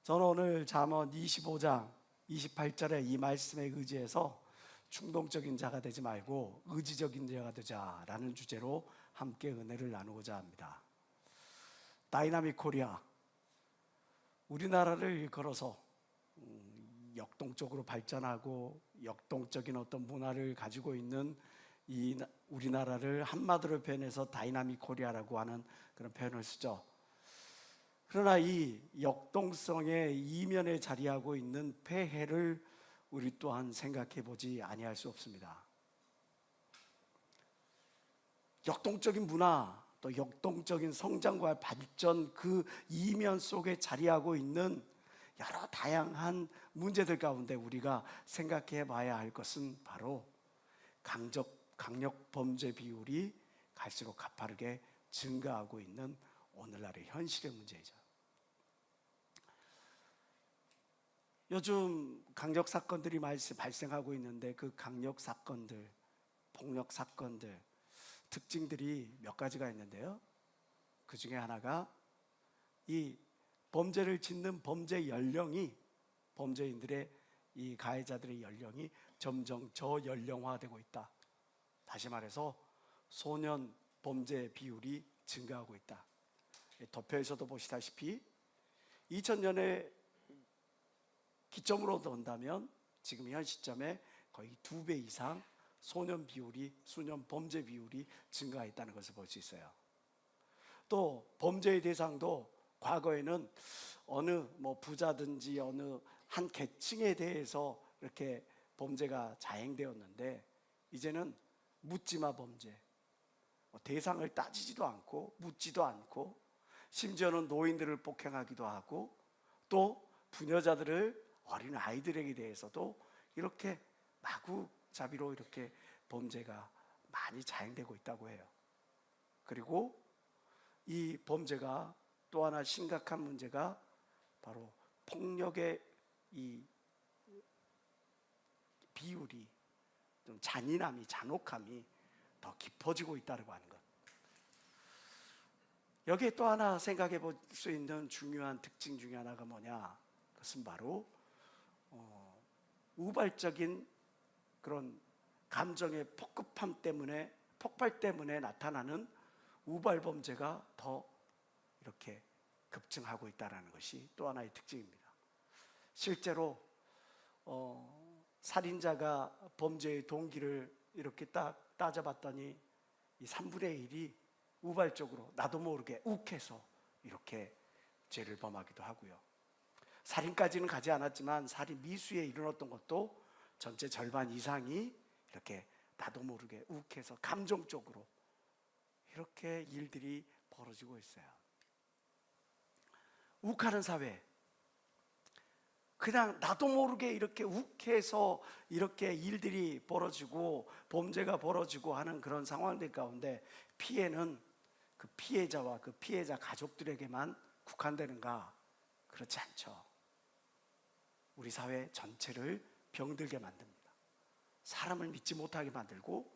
저는 오늘 잠언 25장 28절의 이 말씀에 의지해서 충동적인 자가 되지 말고 의지적인 자가 되자라는 주제로 함께 은혜를 나누고자 합니다. 다이나믹 코리아, 우리나라를 일컬어서 역동적으로 발전하고 역동적인 어떤 문화를 가지고 있는 이 우리나라를 한마디로 표현해서 다이나믹 코리아라고 하는 그런 표현을 쓰죠. 그러나 이 역동성의 이면에 자리하고 있는 폐해를 우리 또한 생각해 보지 아니할 수 없습니다. 역동적인 문화, 또 역동적인 성장과 발전, 그 이면 속에 자리하고 있는 여러 다양한 문제들 가운데 우리가 생각해 봐야 할 것은 바로 강력 범죄 비율이 갈수록 가파르게 증가하고 있는 오늘날의 현실의 문제이죠. 요즘 강력 사건들이 발생하고 있는데 그 강력 사건들, 폭력 사건들 특징들이 몇 가지가 있는데요. 그 중에 하나가 이 범죄를 짓는 범죄 연령이, 범죄인들의 이 가해자들의 연령이 점점 저연령화되고 있다. 다시 말해서 소년 범죄 비율이 증가하고 있다. 도표에서도 보시다시피 2000년에 기점으로 본다면 지금 현 시점에 거의 2배 이상 소년 범죄 비율이 증가했다는 것을 볼 수 있어요. 또 범죄의 대상도 과거에는 어느 부자든지 어느 한 계층에 대해서 이렇게 범죄가 자행되었는데 이제는 묻지마 범죄, 대상을 따지지도 않고 묻지도 않고 심지어는 노인들을 폭행하기도 하고 또 부녀자들을 어린 아이들에게 대해서도 이렇게 마구잡이로 이렇게 범죄가 많이 자행되고 있다고 해요. 그리고 이 범죄가 또 하나 심각한 문제가 바로 폭력의 이 비율이 좀 잔혹함이 더 깊어지고 있다고 하는 것. 여기에 또 하나 생각해 볼 수 있는 중요한 특징 중에 하나가 뭐냐? 그것은 바로 우발적인 그런 감정의 폭발 때문에 나타나는 우발 범죄가 더 이렇게 급증하고 있다는 것이 또 하나의 특징입니다. 실제로 살인자가 범죄의 동기를 이렇게 딱 따져봤더니 이 3분의 1이 우발적으로 나도 모르게 욱해서 이렇게 죄를 범하기도 하고요. 살인까지는 가지 않았지만 살인 미수에 이르렀던 것도 전체 절반 이상이 이렇게 나도 모르게 욱해서 감정적으로 이렇게 일들이 벌어지고 있어요. 욱하는 사회, 그냥 나도 모르게 이렇게 욱해서 이렇게 일들이 벌어지고 범죄가 벌어지고 하는 그런 상황들 가운데 피해는 그 피해자와 그 피해자 가족들에게만 국한되는가? 그렇지 않죠. 우리 사회 전체를 병들게 만듭니다. 사람을 믿지 못하게 만들고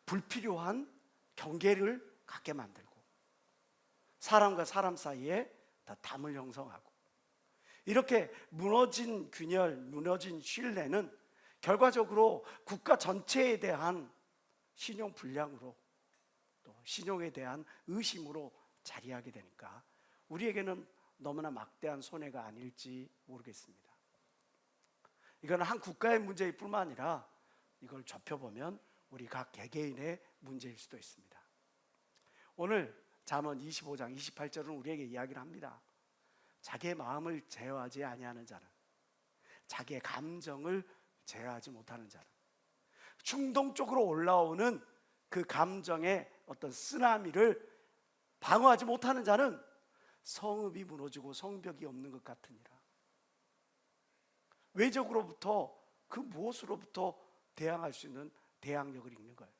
불필요한 경계를 갖게 만들고 사람과 사람 사이에 더 담을 형성하고 이렇게 무너진 균열, 무너진 신뢰는 결과적으로 국가 전체에 대한 신용 불량으로 또 신용에 대한 의심으로 자리하게 되니까 우리에게는 너무나 막대한 손해가 아닐지 모르겠습니다. 이거는 한 국가의 문제일 뿐만 아니라 이걸 좁혀보면 우리 각 개개인의 문제일 수도 있습니다. 오늘 잠언 25장 28절은 우리에게 이야기를 합니다. 자기의 마음을 제어하지 아니하는 자는, 자기의 감정을 제어하지 못하는 자는, 충동적으로 올라오는 그 감정의 어떤 쓰나미를 방어하지 못하는 자는 성읍이 무너지고 성벽이 없는 것 같으니라. 외적으로부터 그 무엇으로부터 대항할 수 있는 대항력을 잃는 거예요.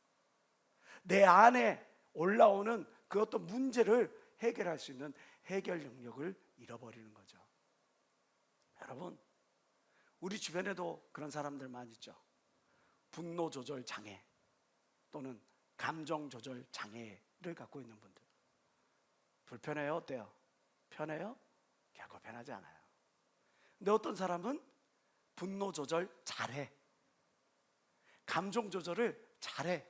내 안에 올라오는 그 어떤 문제를 해결할 수 있는 해결 능력을 잃어버리는 거죠. 여러분, 우리 주변에도 그런 사람들 많이 있죠. 분노 조절 장애 또는 감정 조절 장애를 갖고 있는 분들. 불편해요? 어때요? 편해요? 결코 편하지 않아요. 근데 어떤 사람은 분노 조절 잘해. 감정 조절을 잘해.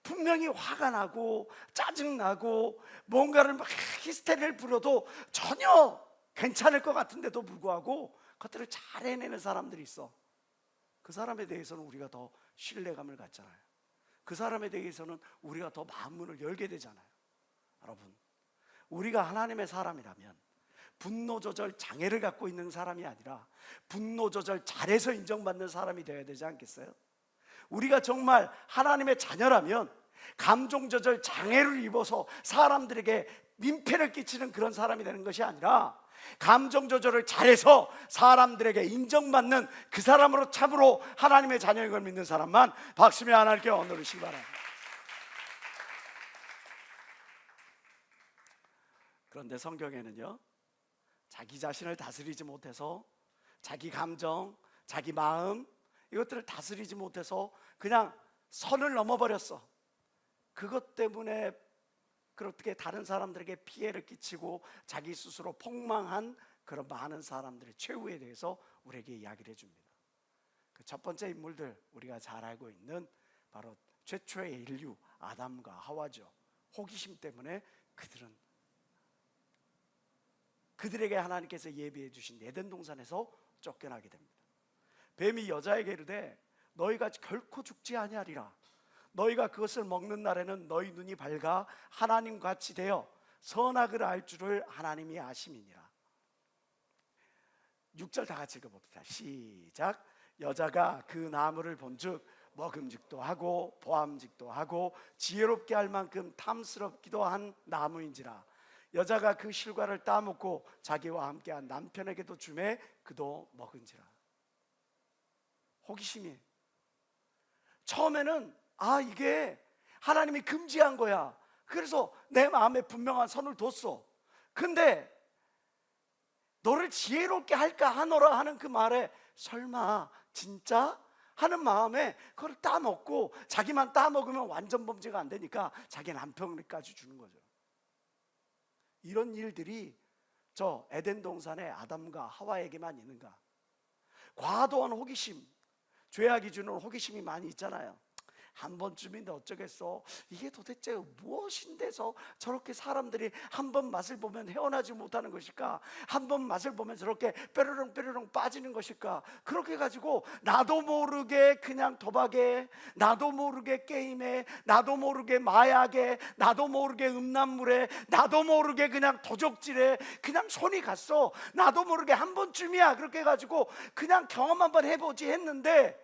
분명히 화가 나고 짜증나고 뭔가를 막 히스테리를 부려도 전혀 괜찮을 것 같은데도 불구하고 그것들을 잘 해내는 사람들이 있어. 그 사람에 대해서는 우리가 더 신뢰감을 갖잖아요. 그 사람에 대해서는 우리가 더 마음문을 열게 되잖아요. 여러분, 우리가 하나님의 사람이라면 분노 조절 장애를 갖고 있는 사람이 아니라 분노 조절 잘해서 인정받는 사람이 되어야 되지 않겠어요? 우리가 정말 하나님의 자녀라면 감정 조절 장애를 입어서 사람들에게 민폐를 끼치는 그런 사람이 되는 것이 아니라 감정 조절을 잘해서 사람들에게 인정받는 그 사람으로 참으로 하나님의 자녀인 걸 믿는 사람만 박수며 하나님께 언어르시기 바랍니다. 그런데 성경에는요, 자기 자신을 다스리지 못해서 자기 감정, 자기 마음 이것들을 다스리지 못해서 그냥 선을 넘어버렸어. 그것 때문에 그렇게 다른 사람들에게 피해를 끼치고 자기 스스로 폭망한 그런 많은 사람들의 최후에 대해서 우리에게 이야기를 해줍니다. 그 첫 번째 인물들, 우리가 잘 알고 있는 바로 최초의 인류 아담과 하와죠. 호기심 때문에 그들에게 하나님께서 예비해 주신 에덴 동산에서 쫓겨나게 됩니다. 뱀이 여자에게 이르되 너희가 결코 죽지 아니하리라. 너희가 그것을 먹는 날에는 너희 눈이 밝아 하나님같이 되어 선악을 알 줄을 하나님이 아심이니라. 6절 다 같이 읽어봅시다. 시작. 여자가 그 나무를 본즉 먹음직도 하고 보암직도 하고 지혜롭게 할 만큼 탐스럽기도 한 나무인지라. 여자가 그 실과를 따먹고 자기와 함께한 남편에게도 주매 그도 먹은지라. 호기심이 처음에는 이게 하나님이 금지한 거야. 그래서 내 마음에 분명한 선을 뒀어. 근데 너를 지혜롭게 할까 하노라 하는 그 말에 설마 진짜? 하는 마음에 그걸 따먹고 자기만 따먹으면 완전 범죄가 안 되니까 자기 남편까지 주는 거죠. 이런 일들이 저 에덴 동산의 아담과 하와에게만 있는가? 과도한 호기심, 죄악이 주는 호기심이 많이 있잖아요. 한 번쯤인데 어쩌겠어. 이게 도대체 무엇인데서 저렇게 사람들이 한 번 맛을 보면 헤어나지 못하는 것일까? 한 번 맛을 보면 저렇게 뾰로롱 빠지는 것일까? 그렇게 가지고 나도 모르게 그냥 도박에, 나도 모르게 게임에, 나도 모르게 마약에, 나도 모르게 음란물에, 나도 모르게 그냥 도적질에 그냥 손이 갔어. 나도 모르게 한 번쯤이야. 그렇게 해가지고 그냥 경험 한번 해보지 했는데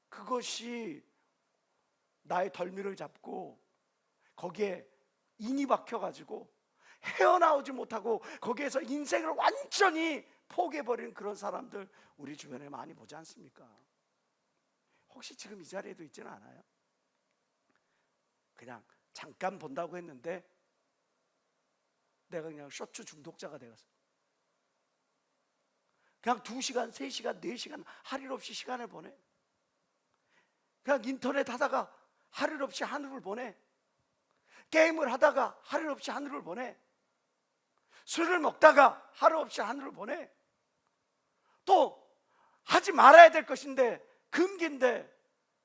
그것이 나의 덜미를 잡고 거기에 인이 박혀가지고 헤어나오지 못하고 거기에서 인생을 완전히 포기해버리는 그런 사람들 우리 주변에 많이 보지 않습니까? 혹시 지금 이 자리에도 있지는 않아요? 그냥 잠깐 본다고 했는데 내가 그냥 쇼츠 중독자가 되었어. 그냥 2시간, 3시간, 4시간 할 일 없이 시간을 보내. 그냥 인터넷 하다가 할 일 없이 하늘을 보내. 게임을 하다가 할 일 없이 하늘을 보내. 술을 먹다가 하루 없이 하늘을 보내. 또 하지 말아야 될 것인데 금기인데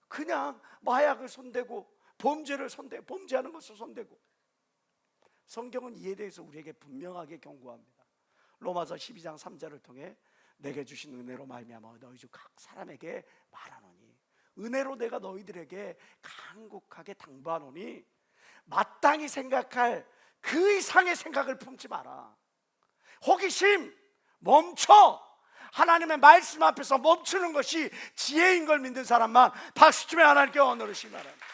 그냥 마약을 손대고 범죄를 손대고 범죄하는 것을 손대고. 성경은 이에 대해서 우리에게 분명하게 경고합니다. 로마서 12장 3절을 통해 내게 주신 은혜로 말미암아 너희 중 각 사람에게 말하노니 은혜로 내가 너희들에게 간곡하게 당부하노니 마땅히 생각할 그 이상의 생각을 품지 마라. 호기심 멈춰. 하나님의 말씀 앞에서 멈추는 것이 지혜인 걸 믿는 사람만 박수 치며 하나님께 언어르시기 바랍니다.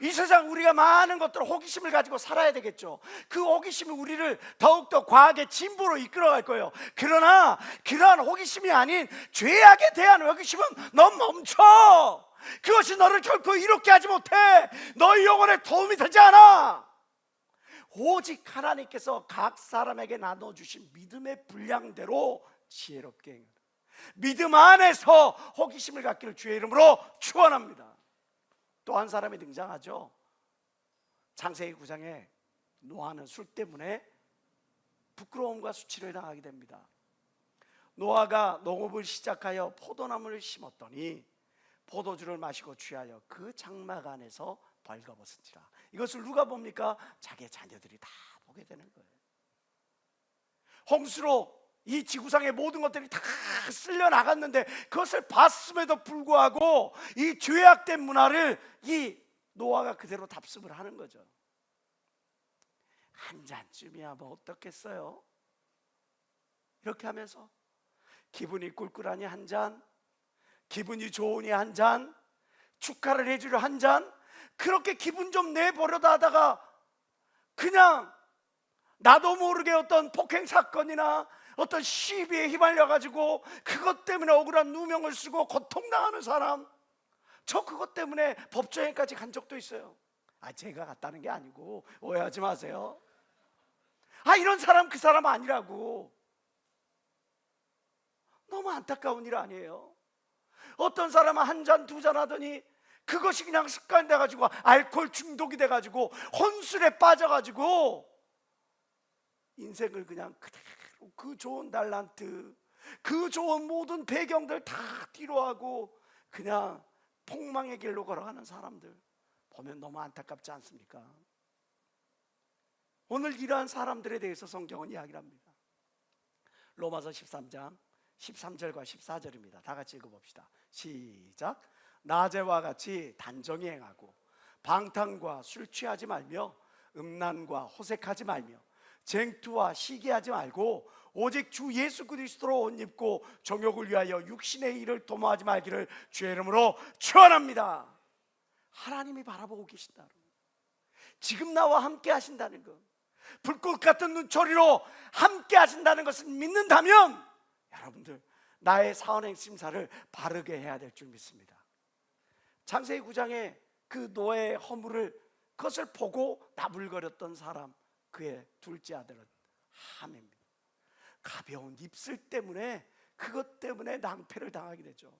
이 세상 우리가 많은 것들 호기심을 가지고 살아야 되겠죠. 그 호기심이 우리를 더욱더 과학의 진보로 이끌어갈 거예요. 그러나 그러한 호기심이 아닌 죄악에 대한 호기심은 너 멈춰. 그것이 너를 결코 이롭게 하지 못해. 너의 영혼에 도움이 되지 않아. 오직 하나님께서 각 사람에게 나눠주신 믿음의 분량대로 지혜롭게 행하라. 믿음 안에서 호기심을 갖기를 주의 이름으로 축원합니다. 또 한 사람이 등장하죠. 창세기 9장에 노아는 술 때문에 부끄러움과 수치를 당하게 됩니다. 노아가 농업을 시작하여 포도나무를 심었더니 포도주를 마시고 취하여 그 장막 안에서 벌거벗은지라. 이것을 누가 봅니까? 자기의 자녀들이 다 보게 되는 거예요. 홍수로 이 지구상의 모든 것들이 다 쓸려 나갔는데 그것을 봤음에도 불구하고 이 죄악된 문화를 이 노아가 그대로 답습을 하는 거죠. 한 잔쯤이야 뭐 어떻겠어요? 이렇게 하면서 기분이 꿀꿀하니 한 잔, 기분이 좋으니 한 잔, 축하를 해주려 한 잔, 그렇게 기분 좀 내보려다 하다가 그냥 나도 모르게 어떤 폭행 사건이나 어떤 시비에 휘말려 가지고 그것 때문에 억울한 누명을 쓰고 고통당하는 사람, 저 그것 때문에 법정에까지 간 적도 있어요. 제가 갔다는 게 아니고 오해하지 마세요. 이런 사람 그 사람 아니라고. 너무 안타까운 일 아니에요? 어떤 사람은 한 잔 두 잔 하더니 그것이 그냥 습관이 돼가지고 알코올 중독이 돼가지고 혼술에 빠져가지고 인생을 그냥 그대로 그 좋은 달란트, 그 좋은 모든 배경들 다 뒤로하고 그냥 폭망의 길로 걸어가는 사람들 보면 너무 안타깝지 않습니까? 오늘 이러한 사람들에 대해서 성경은 이야기를 합니다. 로마서 13장 13절과 14절입니다. 다 같이 읽어봅시다. 시작. 낮에와 같이 단정히 행하고 방탕과 술 취하지 말며 음란과 호색하지 말며 쟁투와 시기하지 말고 오직 주 예수 그리스도로 옷 입고 정욕을 위하여 육신의 일을 도모하지 말기를 주의 이름으로 축원합니다. 하나님이 바라보고 계신다. 지금 나와 함께 하신다는 것, 불꽃 같은 눈초리로 함께 하신다는 것을 믿는다면 여러분들 나의 사언행 심사를 바르게 해야 될 줄 믿습니다. 창세기 9장에 그 노아의 허물을 그것을 보고 나불거렸던 사람, 그의 둘째 아들은 함입니다. 가벼운 입술 때문에 그것 때문에 낭패를 당하게 되죠.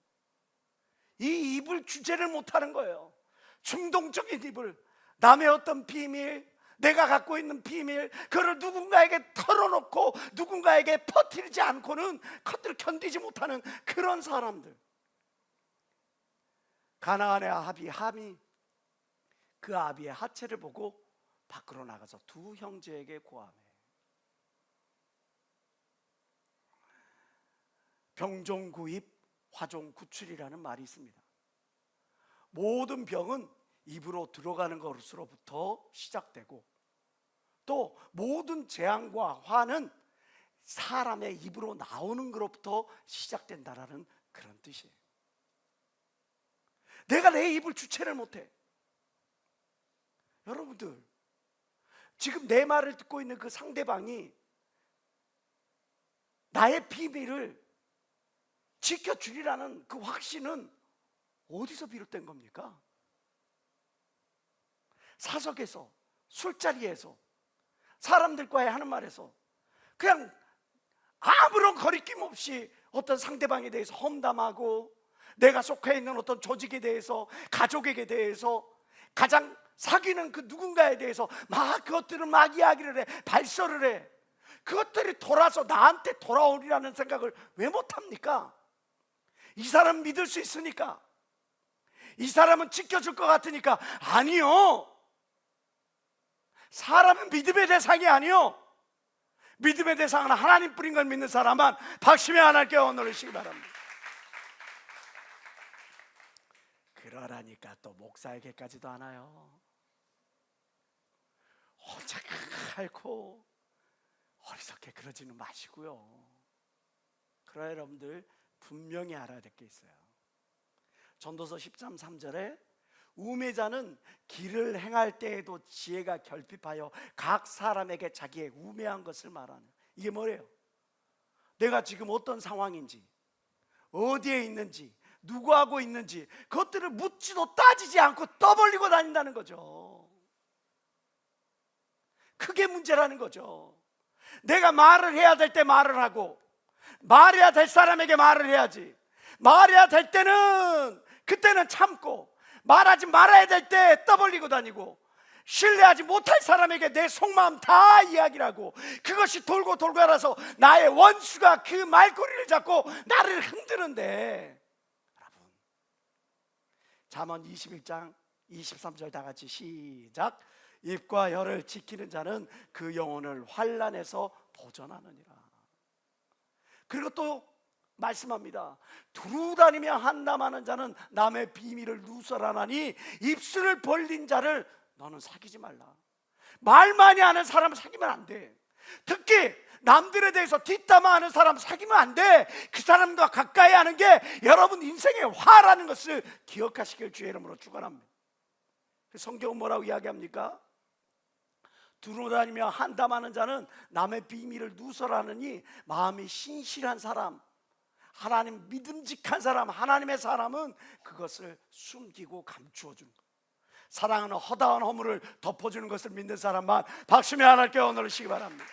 이 입을 주제를 못하는 거예요. 충동적인 입을, 남의 어떤 비밀, 내가 갖고 있는 비밀, 그걸 누군가에게 털어놓고 누군가에게 퍼뜨리지 않고는 그것들을 견디지 못하는 그런 사람들. 가나안의 함이 그 아비의 하체를 보고 밖으로 나가서 두 형제에게 고하매 병종구입 화종구출이라는 말이 있습니다. 모든 병은 입으로 들어가는 것으로부터 시작되고 또 모든 재앙과 화는 사람의 입으로 나오는 것으로부터 시작된다라는 그런 뜻이에요. 내가 내 입을 주체를 못해. 여러분들 지금 내 말을 듣고 있는 그 상대방이 나의 비밀을 지켜주리라는 그 확신은 어디서 비롯된 겁니까? 사석에서, 술자리에서, 사람들과의 하는 말에서 그냥 아무런 거리낌 없이 어떤 상대방에 대해서 험담하고 내가 속해 있는 어떤 조직에 대해서, 가족에게 대해서, 가장 사귀는 그 누군가에 대해서 막 그것들을 막 이야기를 해, 발설을 해. 그것들이 돌아서 나한테 돌아오리라는 생각을 왜 못합니까? 이 사람 믿을 수 있으니까, 이 사람은 지켜줄 것 같으니까. 아니요, 사람은 믿음의 대상이 아니요, 믿음의 대상은 하나님 뿌린 걸 믿는 사람만 박심에 하나님께 원하시기 바랍니다. 그러라니까 또 목사에게까지도 하나요? 혼자 앓고 어리석게 그러지는 마시고요. 그러나 여러분들 분명히 알아야 될 게 있어요. 전도서 10장 3절에 우매자는 길을 행할 때에도 지혜가 결핍하여 각 사람에게 자기의 우매한 것을 말하는, 이게 뭐예요? 내가 지금 어떤 상황인지, 어디에 있는지, 누구하고 있는지 그것들을 묻지도 따지지 않고 떠벌리고 다닌다는 거죠. 그게 문제라는 거죠. 내가 말을 해야 될 때 말을 하고 말해야 될 사람에게 말을 해야지. 말해야 될 때는 그때는 참고, 말하지 말아야 될 때 떠벌리고 다니고, 신뢰하지 못할 사람에게 내 속마음 다 이야기를 하고, 그것이 돌고 돌고 알아서 나의 원수가 그 말꼬리를 잡고 나를 흔드는데, 여러분, 잠언 21장 23절 다 같이 시작. 입과 혀를 지키는 자는 그 영혼을 환난에서 보전하느니라. 그리고 또 말씀합니다. 두루 다니며 한담하는 자는 남의 비밀을 누설하나니 입술을 벌린 자를 너는 사귀지 말라. 말 많이 하는 사람 사귀면 안 돼. 특히 남들에 대해서 뒷담화하는 사람 사귀면 안 돼. 그 사람과 가까이 하는 게 여러분 인생의 화라는 것을 기억하시길 주의 이름으로 축원합니다. 성경은 뭐라고 이야기합니까? 두루 다니며 한담하는 자는 남의 비밀을 누설하느니 마음이 신실한 사람, 하나님 믿음직한 사람, 하나님의 사람은 그것을 숨기고 감추어 주는 것. 사랑하는 허다한 허물을 덮어주는 것을 믿는 사람만 박수며 하나님께 언어를 시기 바랍니다.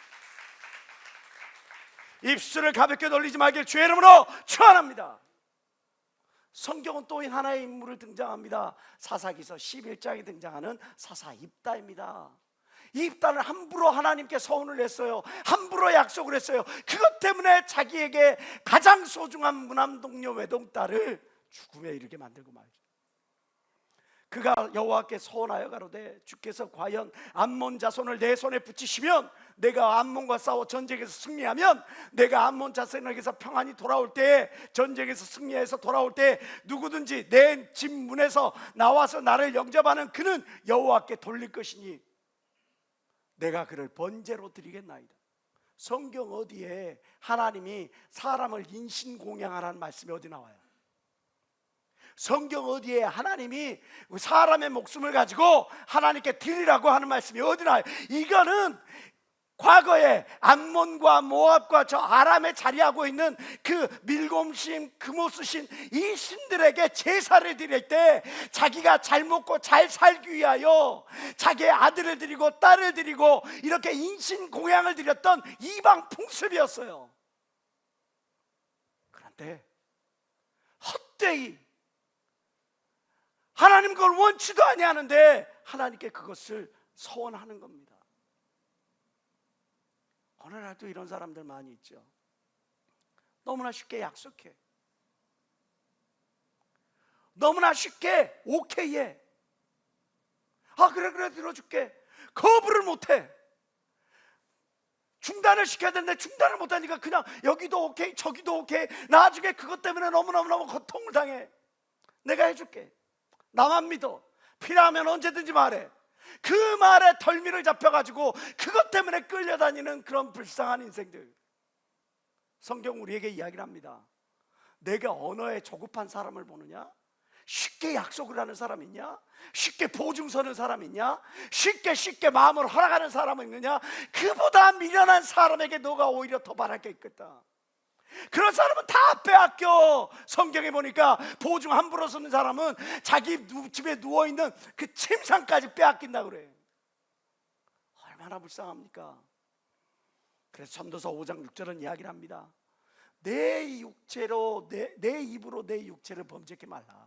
입술을 가볍게 돌리지 말길 주의 이름으로 축원합니다. 성경은 또 하나의 인물을 등장합니다. 사사기서 11장에 등장하는 사사 입다입니다. 이 입다는 함부로 하나님께 서운을 했어요. 함부로 약속을 했어요. 그것 때문에 자기에게 가장 소중한 무남동료 외동딸을 죽음에 이르게 만들고 말죠. 그가 여호와께 서원하여 가로되 주께서 과연 암몬 자손을 내 손에 붙이시면 내가 암몬과 싸워 전쟁에서 승리하면 내가 암몬 자손에게서 평안히 돌아올 때에, 전쟁에서 승리해서 돌아올 때에 누구든지 내 집 문에서 나와서 나를 영접하는 그는 여호와께 돌릴 것이니 내가 그를 번제로 드리겠나이다. 성경 어디에 하나님이 사람을 인신공양하라는 말씀이 어디 나와요? 성경 어디에 하나님이 사람의 목숨을 가지고 하나님께 드리라고 하는 말씀이 어디 나와요? 이거는 과거에 암몬과 모압과 저 아람에 자리하고 있는 그 밀곰신, 금오스신 이 신들에게 제사를 드릴 때 자기가 잘 먹고 잘 살기 위하여 자기의 아들을 드리고 딸을 드리고 이렇게 인신공양을 드렸던 이방 풍습이었어요. 그런데 헛되이 하나님 그걸 원치도 아니하는데 하나님께 그것을 서원하는 겁니다. 오늘날도 이런 사람들 많이 있죠. 너무나 쉽게 약속해. 너무나 쉽게 오케이해. 아 그래 들어줄게. 거부를 못해. 중단을 시켜야 되는데 중단을 못하니까 그냥 여기도 오케이 저기도 오케이. 나중에 그것 때문에 너무너무 고통을 당해. 내가 해줄게. 나만 믿어. 필요하면 언제든지 말해. 그 말에 덜미를 잡혀가지고 그것 때문에 끌려다니는 그런 불쌍한 인생들. 성경 우리에게 이야기를 합니다. 내가 언어에 조급한 사람을 보느냐? 쉽게 약속을 하는 사람 있냐? 쉽게 보증 서는 사람 있냐? 쉽게 마음을 허락하는 사람은 있느냐? 그보다 미련한 사람에게 너가 오히려 더 바랄 게 있겠다. 그런 사람은 다 빼앗겨. 성경에 보니까 보증 함부로 쓰는 사람은 자기 집에 누워있는 그 침상까지 빼앗긴다고 그래. 얼마나 불쌍합니까? 그래서 전도서 5장 6절은 이야기를 합니다. 내 육체로 내 입으로 내 육체를 범죄케 말라.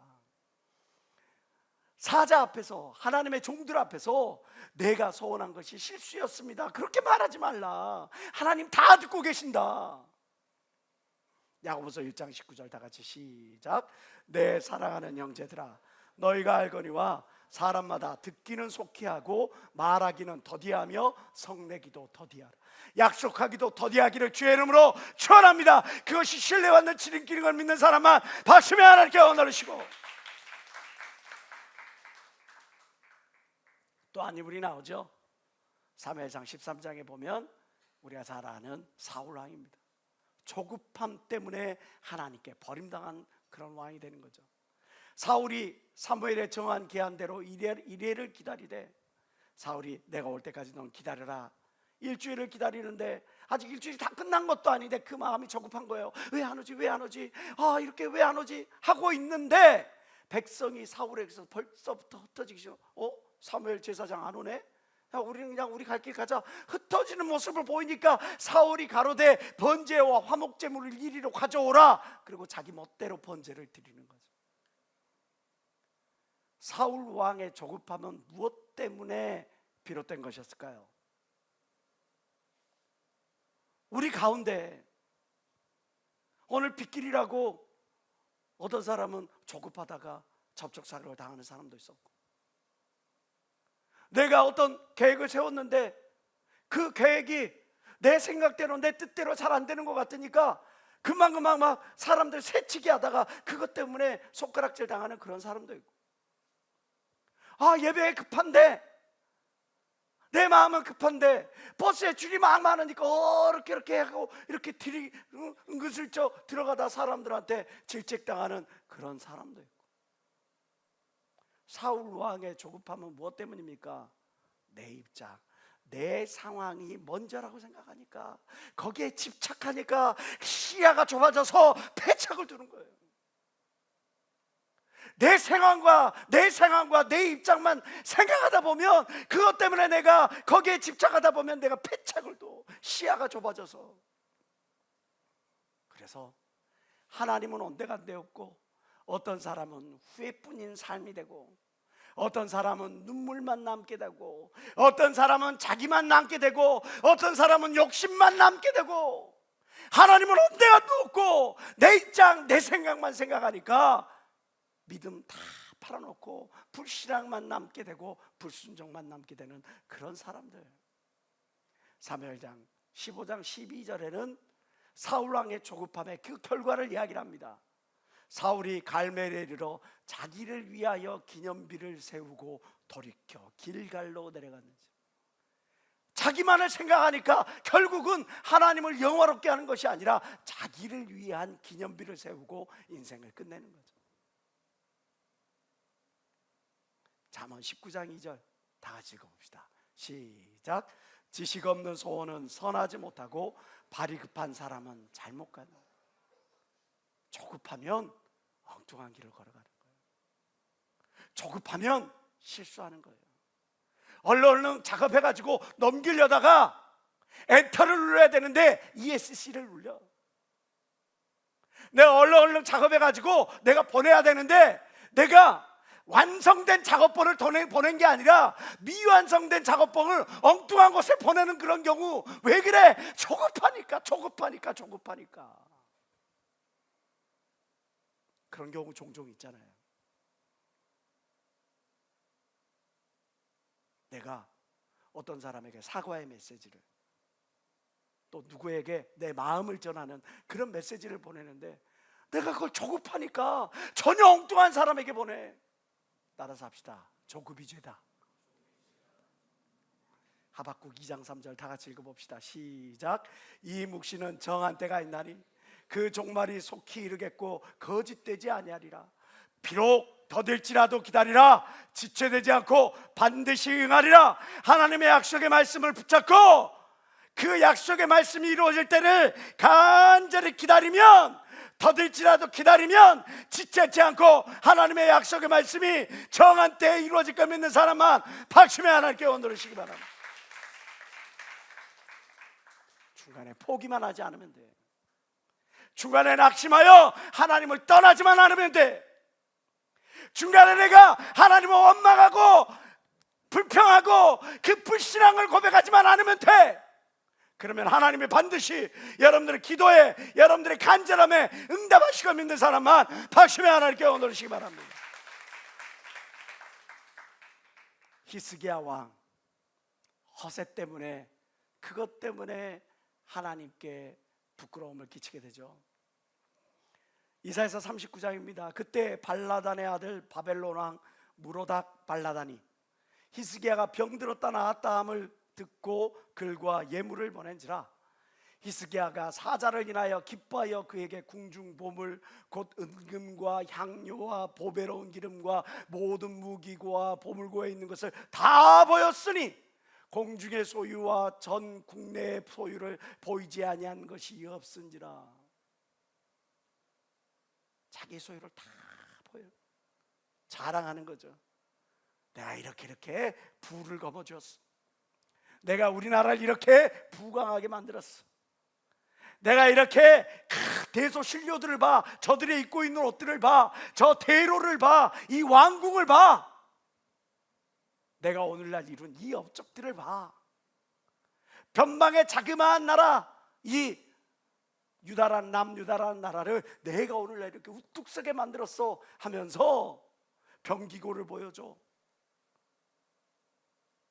사자 앞에서, 하나님의 종들 앞에서 내가 서원한 것이 실수였습니다, 그렇게 말하지 말라. 하나님 다 듣고 계신다. 야고보서 1장 19절 다 같이 시작. 내 사랑하는 형제들아, 너희가 알거니와 사람마다 듣기는 속히 하고 말하기는 더디하며 성내기도 더디하라. 약속하기도 더디하기를 주의 이름으로 축원합니다. 그것이 신뢰받는 지름길인 걸 믿는 사람만 박수며 하나님께 언어르시고. 또 한 인물이 나오죠. 사무엘상 13장에 보면 우리가 잘 아는 사울 왕입니다. 조급함 때문에 하나님께 버림당한 그런 왕이 되는 거죠. 사울이 사무엘의 정한 기한대로 이레를 기다리되, 사울이 내가 올 때까지 넌 기다려라. 일주일을 기다리는데 아직 일주일이 다 끝난 것도 아닌데 그 마음이 조급한 거예요. 왜 안 오지? 이렇게 왜 안 오지? 하고 있는데 백성이 사울에게서 벌써부터 흩어지기 시작. 사무엘 제사장 안 오네? 야, 우리는 그냥 우리 갈 길 가자. 흩어지는 모습을 보이니까 사울이 가로되 번제와 화목제물을 이리로 가져오라. 그리고 자기 멋대로 번제를 드리는 거죠. 사울 왕의 조급함은 무엇 때문에 비롯된 것이었을까요? 우리 가운데 오늘 빗길이라고 어떤 사람은 조급하다가 접촉사고를 당하는 사람도 있었고, 내가 어떤 계획을 세웠는데 그 계획이 내 생각대로 내 뜻대로 잘 안 되는 것 같으니까 금방 막 사람들 새치기 하다가 그것 때문에 손가락질 당하는 그런 사람도 있고, 예배에 급한데, 내 마음은 급한데 버스에 줄이 막 많으니까 이렇게 하고 이렇게 은근슬쩍 들어가다 사람들한테 질책당하는 그런 사람도 있고. 사울 왕의 조급함은 무엇 때문입니까? 내 입장, 내 상황이 먼저라고 생각하니까, 거기에 집착하니까 시야가 좁아져서 패착을 두는 거예요. 내 상황과 내 입장만 생각하다 보면, 그것 때문에 내가 거기에 집착하다 보면 내가 패착을 둬. 시야가 좁아져서. 그래서 하나님은 온데간데 없고, 어떤 사람은 후회뿐인 삶이 되고, 어떤 사람은 눈물만 남게 되고, 어떤 사람은 자기만 남게 되고, 어떤 사람은 욕심만 남게 되고, 하나님은 온데간데 없고 내 입장 내 생각만 생각하니까 믿음 다 팔아놓고 불신앙만 남게 되고 불순종만 남게 되는 그런 사람들. 사무엘상 15장 12절에는 사울왕의 조급함의 그 결과를 이야기를 합니다. 사울이 갈멜에 이르러 자기를 위하여 기념비를 세우고 돌이켜 길갈로 내려갔는지. 자기만을 생각하니까 결국은 하나님을 영화롭게 하는 것이 아니라 자기를 위한 기념비를 세우고 인생을 끝내는 거죠. 잠언 19장 2절 다 같이 읽어봅시다. 시작. 지식 없는 소원은 선하지 못하고 발이 급한 사람은 잘못 간다. 조급하면 엉뚱한 길을 걸어가는 거예요. 조급하면 실수하는 거예요. 얼른 작업해가지고 넘기려다가 엔터를 눌러야 되는데 ESC를 눌려. 내가 얼른 작업해가지고 내가 보내야 되는데, 내가 완성된 작업본을 보낸 게 아니라 미완성된 작업본을 엉뚱한 곳에 보내는 그런 경우. 왜 그래? 조급하니까. 그런 경우 종종 있잖아요. 내가 어떤 사람에게 사과의 메시지를, 또 누구에게 내 마음을 전하는 그런 메시지를 보내는데 내가 그걸 조급하니까 전혀 엉뚱한 사람에게 보내. 따라서 합시다. 조급이 죄다. 하박국 2장 3절 다 같이 읽어봅시다. 시작. 이 묵시는 정한 때가 있나니 그 종말이 속히 이르겠고 거짓되지 아니하리라. 비록 더딜지라도 기다리라. 지체되지 않고 반드시 응하리라. 하나님의 약속의 말씀을 붙잡고 그 약속의 말씀이 이루어질 때를 간절히 기다리면, 더딜지라도 기다리면 지체치 않고 하나님의 약속의 말씀이 정한 때에 이루어질 걸 믿는 사람만 박수며 하나님께 원드리시기 바랍니다. 중간에 포기만 하지 않으면 돼. 중간에 낙심하여 하나님을 떠나지만 않으면 돼. 중간에 내가 하나님을 원망하고 불평하고 그 불신앙을 고백하지만 않으면 돼. 그러면 하나님이 반드시 여러분들의 기도에, 여러분들의 간절함에 응답하시고 믿는 사람만 박수며 하나님께 원드리시기 바랍니다. 히스기야 왕 허세 때문에, 그것 때문에 하나님께 부끄러움을 끼치게 되죠. 이사야서 39장입니다. 그때 발라단의 아들 바벨론 왕 무로닥 발라단이 히스기야가 병들었다 나았다 함을 듣고 글과 예물을 보낸지라. 히스기야가 사자를 인하여 기뻐하여 그에게 궁중 보물 곧 은금과 향료와 보배로운 기름과 모든 무기고와 보물고에 있는 것을 다 보였으니 공중의 소유와 전 국내의 소유를 보이지 아니한 것이 없은지라. 자기 소유를 다 보여. 자랑하는 거죠. 내가 이렇게 부를 거머쥐었어. 내가 우리나라를 이렇게 부강하게 만들었어. 내가 이렇게 대소신료들을 봐. 저들이 입고 있는 옷들을 봐. 저 대로를 봐. 이 왕궁을 봐. 내가 오늘날 이룬 이 업적들을 봐. 변방의 자그마한 나라, 이 남유다라는 나라를 내가 오늘날 이렇게 우뚝 서게 만들었어 하면서 병기고를 보여줘.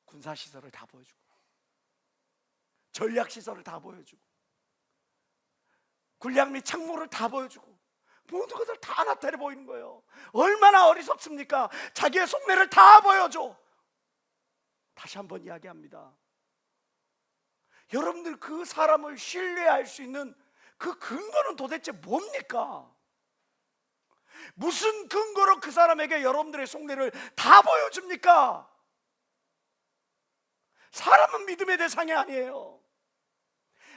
군사시설을 다 보여주고, 전략시설을 다 보여주고, 군량 및 창모를 다 보여주고, 모든 것을 다 나타내 보이는 거예요. 얼마나 어리석습니까? 자기의 속내를 다 보여줘. 다시 한번 이야기합니다. 여러분들 그 사람을 신뢰할 수 있는 그 근거는 도대체 뭡니까? 무슨 근거로 그 사람에게 여러분들의 속내를 다 보여줍니까? 사람은 믿음의 대상이 아니에요.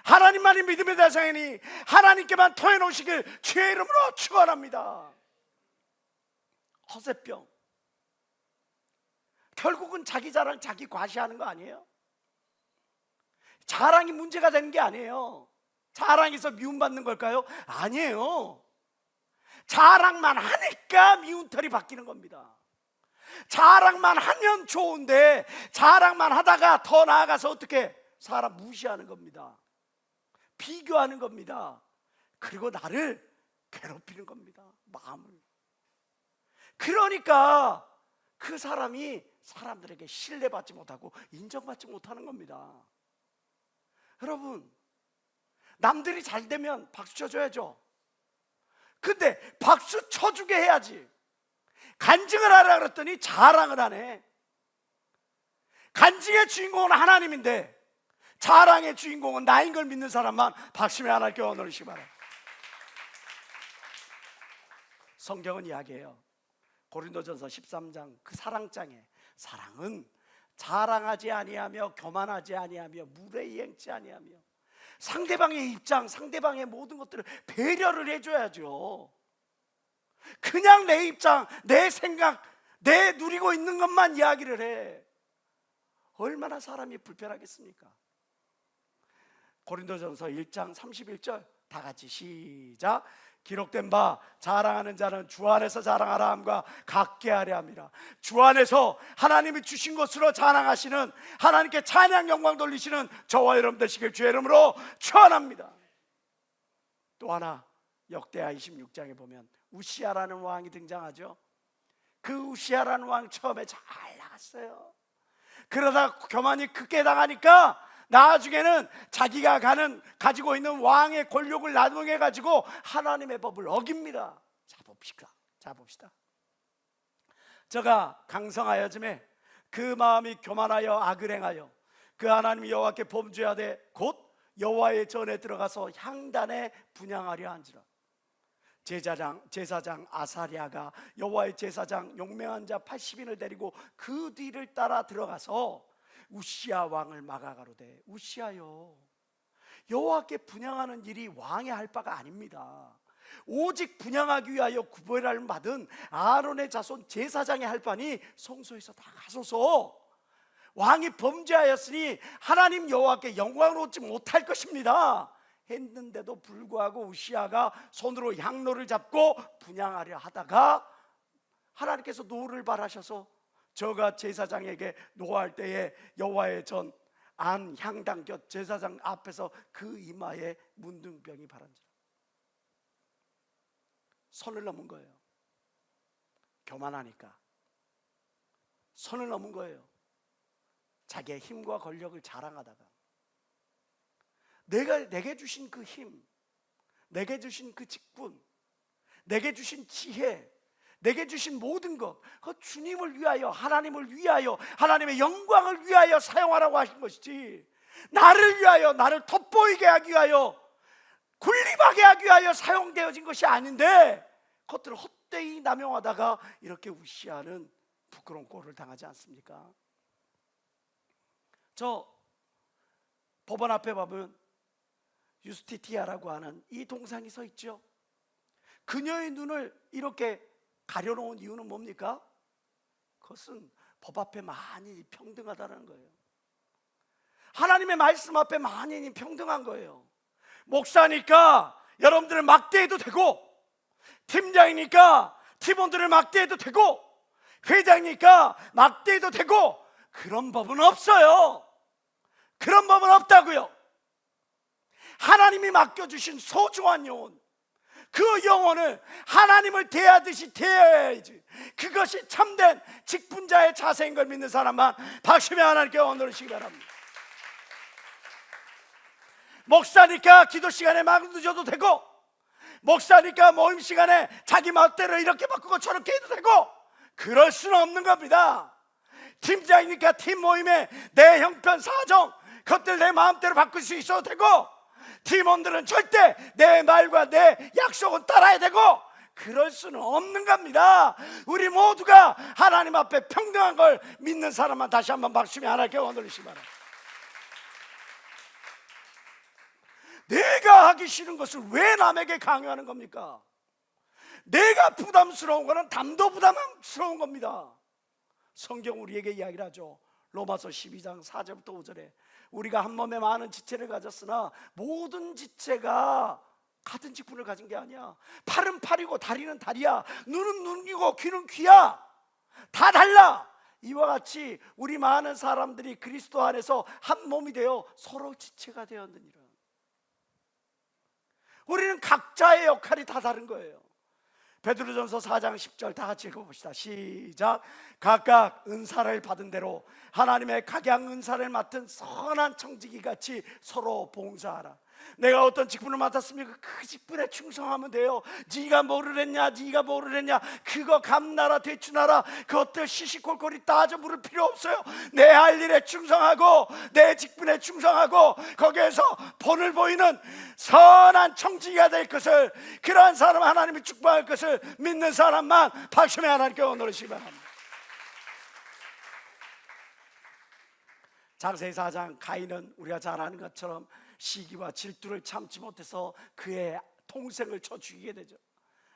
하나님만이 믿음의 대상이니 하나님께만 토해놓으시길 주의 이름으로 축원합니다. 허세병, 결국은 자기 자랑, 자기 과시하는 거 아니에요? 자랑이 문제가 되는 게 아니에요. 자랑에서 미움받는 걸까요? 아니에요. 자랑만 하니까 미운털이 바뀌는 겁니다. 자랑만 하면 좋은데 자랑만 하다가 더 나아가서 어떻게 사람 무시하는 겁니다. 비교하는 겁니다. 그리고 나를 괴롭히는 겁니다. 마음을. 그러니까 그 사람이 사람들에게 신뢰받지 못하고 인정받지 못하는 겁니다. 여러분, 남들이 잘 되면 박수 쳐줘야죠. 근데 박수 쳐주게 해야지. 간증을 하라 그랬더니 자랑을 하네. 간증의 주인공은 하나님인데 자랑의 주인공은 나인 걸 믿는 사람만 박수며 하나님께 원하시기 바랍니다. 성경은 이야기해요. 고린도전서 13장 그 사랑장에 사랑은 자랑하지 아니하며 교만하지 아니하며 무례행치 아니하며 상대방의 입장, 상대방의 모든 것들을 배려를 해줘야죠. 그냥 내 입장, 내 생각, 내 누리고 있는 것만 이야기를 해. 얼마나 사람이 불편하겠습니까? 고린도전서 1장 31절 다 같이 시작. 기록된 바 자랑하는 자는 주 안에서 자랑하라 함과 같게 하려 함이라. 주 안에서 하나님이 주신 것으로 자랑하시는, 하나님께 찬양 영광 돌리시는 저와 여러분 되시길 주의 이름으로 축원합니다. 또 하나 역대하 26장에 보면 우시아라는 왕이 등장하죠. 그 우시아라는 왕 처음에 잘 나갔어요. 그러다 교만이 크게 당하니까 나중에는 자기가 가지고 있는 왕의 권력을 나중에 가지고 하나님의 법을 어깁니다. 자 봅시다. 저가 강성하여짐에 그 마음이 교만하여 악을 행하여 그 하나님 여호와께 범죄하되 곧 여호와의 전에 들어가서 향단에 분향하려 한지라. 제사장 아사랴가 여호와의 제사장 용맹한 자 80인을 데리고 그 뒤를 따라 들어가서 우시아 왕을 막아가로되 우시아여, 여호와께 분향하는 일이 왕의 할 바가 아닙니다. 오직 분향하기 위하여 구별을 받은 아론의 자손 제사장이 할 바니 성소에서 다 가소서. 왕이 범죄하였으니 하나님 여호와께 영광을 얻지 못할 것입니다 했는데도 불구하고 우시아가 손으로 향로를 잡고 분향하려 하다가 하나님께서 노를 바라셔서 저가 제사장에게 노할 때에 여호와의 전 안 향당 곁 제사장 앞에서 그 이마에 문둥병이 바란지라. 선을 넘은 거예요. 교만하니까 선을 넘은 거예요. 자기의 힘과 권력을 자랑하다가 내게 주신 그 힘, 내게 주신 그 직분, 내게 주신 지혜, 내게 주신 모든 것, 그 주님을 위하여, 하나님을 위하여, 하나님의 영광을 위하여 사용하라고 하신 것이지, 나를 위하여, 나를 돋보이게 하기 위하여, 군림하게 하기 위하여 사용되어진 것이 아닌데 그것들을 헛되이 남용하다가 이렇게 우시아는 부끄러운 꼴을 당하지 않습니까? 저 법원 앞에 보면 유스티티아라고 하는 이 동상이 서 있죠. 그녀의 눈을 이렇게 가려놓은 이유는 뭡니까? 그것은 법 앞에 만인이 평등하다는 거예요. 하나님의 말씀 앞에 만인이 평등한 거예요. 목사니까 여러분들을 막대해도 되고, 팀장이니까 팀원들을 막대해도 되고, 회장이니까 막대해도 되고, 그런 법은 없어요. 그런 법은 없다고요. 하나님이 맡겨주신 소중한 영혼, 그 영혼을 하나님을 대하듯이 대해야지. 그것이 참된 직분자의 자세인 걸 믿는 사람만 박수며 하나님께 원하시기 바랍니다. 목사니까 기도 시간에 막 늦어도 되고, 목사니까 모임 시간에 자기 마음대로 이렇게 바꾸고 저렇게 해도 되고, 그럴 수는 없는 겁니다. 팀장이니까 팀 모임에 내 형편 사정 그것들 내 마음대로 바꿀 수 있어도 되고, 팀원들은 절대 내 말과 내 약속은 따라야 되고, 그럴 수는 없는 겁니다. 우리 모두가 하나님 앞에 평등한 걸 믿는 사람만 다시 한번 박수며 하나님께 원하시기 바랍니다. 내가 하기 싫은 것을 왜 남에게 강요하는 겁니까? 내가 부담스러운 거는 남도 부담스러운 겁니다. 성경 우리에게 이야기를 하죠. 로마서 12장 4절부터 5절에 우리가 한 몸에 많은 지체를 가졌으나 모든 지체가 같은 직분을 가진 게 아니야. 팔은 팔이고 다리는 다리야. 눈은 눈이고 귀는 귀야. 다 달라. 이와 같이 우리 많은 사람들이 그리스도 안에서 한 몸이 되어 서로 지체가 되었느니라. 우리는 각자의 역할이 다 다른 거예요. 베드로전서 4장 10절 다 같이 읽어봅시다. 시작. 각각 은사를 받은 대로 하나님의 각양 은사를 맡은 선한 청지기 같이 서로 봉사하라. 내가 어떤 직분을 맡았습니까? 그 직분에 충성하면 돼요. 네가 뭐를 했냐, 네가 뭐를 했냐, 그거 감나라 대추나라 그것들 시시콜콜이 따져 물을 필요 없어요. 내 할 일에 충성하고 내 직분에 충성하고 거기에서 본을 보이는 선한 청지기가 될 것을, 그러한 사람 하나님이 축복할 것을 믿는 사람만 박수며 하나님께 원하시기 바랍니다. 창세기 4장 가인은 우리가 잘 아는 것처럼 시기와 질투를 참지 못해서 그의 동생을 쳐 죽이게 되죠.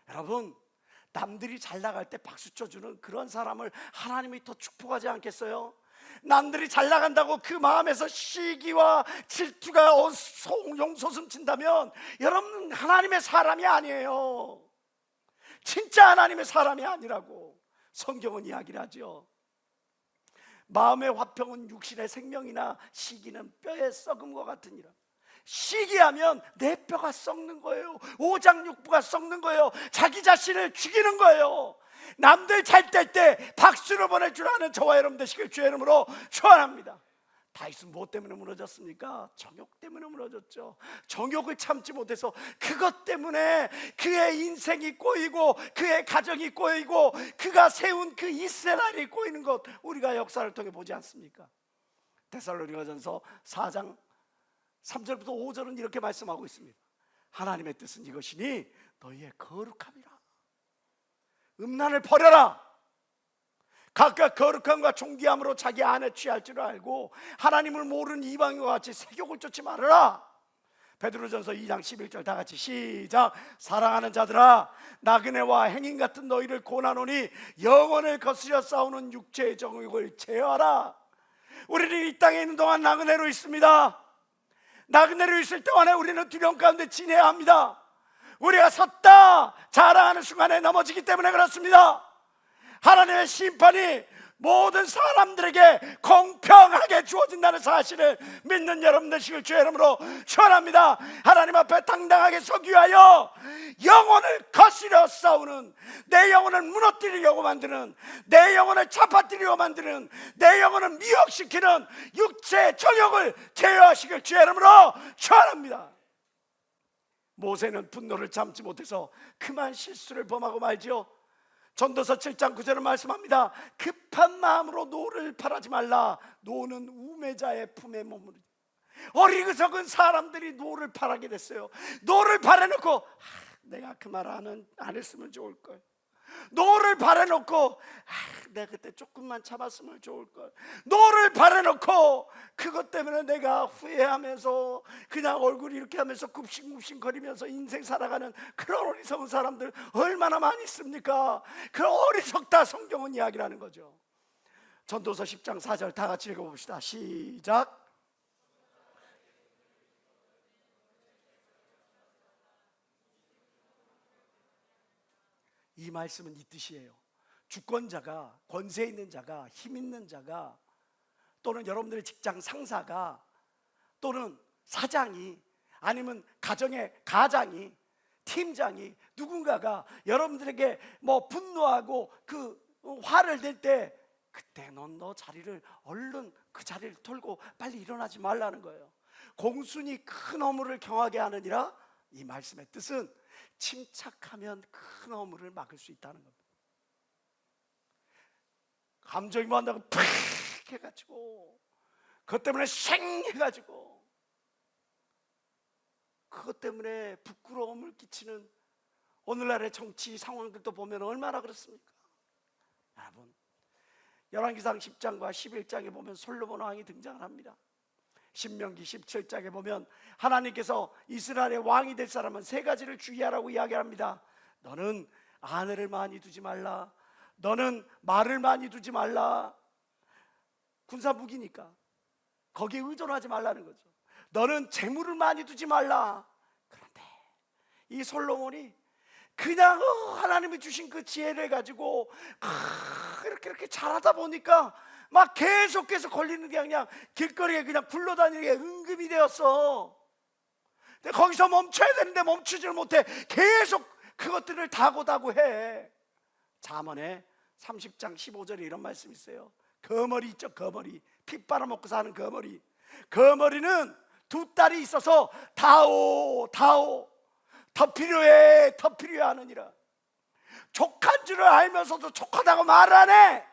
여러분, 남들이 잘 나갈 때 박수 쳐주는 그런 사람을 하나님이 더 축복하지 않겠어요? 남들이 잘 나간다고 그 마음에서 시기와 질투가 용솟음친다면 여러분 하나님의 사람이 아니에요. 진짜 하나님의 사람이 아니라고 성경은 이야기를 하죠. 마음의 화평은 육신의 생명이나 시기는 뼈의 썩음과 같으니라. 시기하면 내 뼈가 썩는 거예요. 오장육부가 썩는 거예요. 자기 자신을 죽이는 거예요. 남들 잘 될 때 박수를 보낼 줄 아는 저와 여러분 되시길 주의 이름으로 축원합니다. 다윗은 무엇 때문에 무너졌습니까? 정욕 때문에 무너졌죠. 정욕을 참지 못해서 그것 때문에 그의 인생이 꼬이고 그의 가정이 꼬이고 그가 세운 그 이스라엘이 꼬이는 것 우리가 역사를 통해 보지 않습니까? 데살로니가전서 4장 3절부터 5절은 이렇게 말씀하고 있습니다. 하나님의 뜻은 이것이니 너희의 거룩함이라. 음란을 버려라. 각각 거룩함과 존귀함으로 자기 안에 취할 줄 알고 하나님을 모르는 이방인과 같이 세욕을 쫓지 말아라. 베드로전서 2장 11절 다 같이 시작. 사랑하는 자들아, 나그네와 행인 같은 너희를 고난하노니 영혼을 거스려 싸우는 육체의 정욕을 제어하라. 우리는 이 땅에 있는 동안 나그네로 있습니다. 나그네로 있을 동안에 우리는 두려움 가운데 지내야 합니다. 우리가 섰다 자랑하는 순간에 넘어지기 때문에 그렇습니다. 하나님의 심판이 모든 사람들에게 공평하게 주어진다는 사실을 믿는 여러분 되시길 주의 이름으로 축원합니다. 하나님 앞에 당당하게 서기 위하여 영혼을 거스려 싸우는, 내 영혼을 무너뜨리려고 만드는, 내 영혼을 잡아뜨리려고 만드는, 내 영혼을 미혹시키는 육체의 정욕을 제어하시길 주의 이름으로 축원합니다. 모세는 분노를 참지 못해서 그만 실수를 범하고 말지요. 전도서 7장 9절은 말씀합니다. 급한 마음으로 노를 바라지 말라. 노는 우매자의 품에 머무르. 어리석은 사람들이 노를 바라게 됐어요. 노를 바라놓고 내가 그 말 안 했으면 좋을걸. 노를 바라놓고 내가 그때 조금만 참았으면 좋을걸. 노를 바라놓고 그것 때문에 내가 후회하면서 그냥 얼굴 이렇게 하면서 굽신굽신 거리면서 인생 살아가는 그런 어리석은 사람들 얼마나 많이 있습니까? 그 어리석다 성경은 이야기를 하는 거죠. 전도서 10장 4절 다 같이 읽어봅시다. 시작. 이 말씀은 이 뜻이에요. 주권자가, 권세 있는 자가, 힘 있는 자가 또는 여러분들의 직장 상사가 또는 사장이 아니면 가정의 가장이 팀장이 누군가가 여러분들에게 뭐 분노하고 그 화를 낼 때 그때 너 자리를 얼른 그 자리를 털고 빨리 일어나지 말라는 거예요. 공순이 큰 허물을 경하게 하느니라. 이 말씀의 뜻은 침착하면 큰 허물을 막을 수 있다는 겁니다. 감정이 뭐한다고 팍 해가지고 그것 때문에 쉥 해가지고 그것 때문에 부끄러움을 끼치는 오늘날의 정치 상황들도 보면 얼마나 그렇습니까? 여러분, 열왕기상 10장과 11장에 보면 솔로몬 왕이 등장을 합니다. 신명기 17장에 보면 하나님께서 이스라엘의 왕이 될 사람은 세 가지를 주의하라고 이야기합니다. 너는 아내를 많이 두지 말라. 너는 말을 많이 두지 말라. 군사무기니까 거기에 의존하지 말라는 거죠. 너는 재물을 많이 두지 말라. 그런데 이 솔로몬이 그냥 하나님이 주신 그 지혜를 가지고 이렇게 잘하다 보니까 막 계속해서 걸리는 게 그냥 길거리에 그냥 굴러다니는 게 은금이 되었어. 근데 거기서 멈춰야 되는데 멈추지를 못해. 계속 그것들을 다고다고 해. 잠언에 30장 15절에 이런 말씀이 있어요. 거머리 있죠, 거머리. 피 빨아먹고 사는 거머리. 거머리는 두 딸이 있어서 다오 더 필요해 하느니라. 족한 줄을 알면서도 족하다고 말 안 해.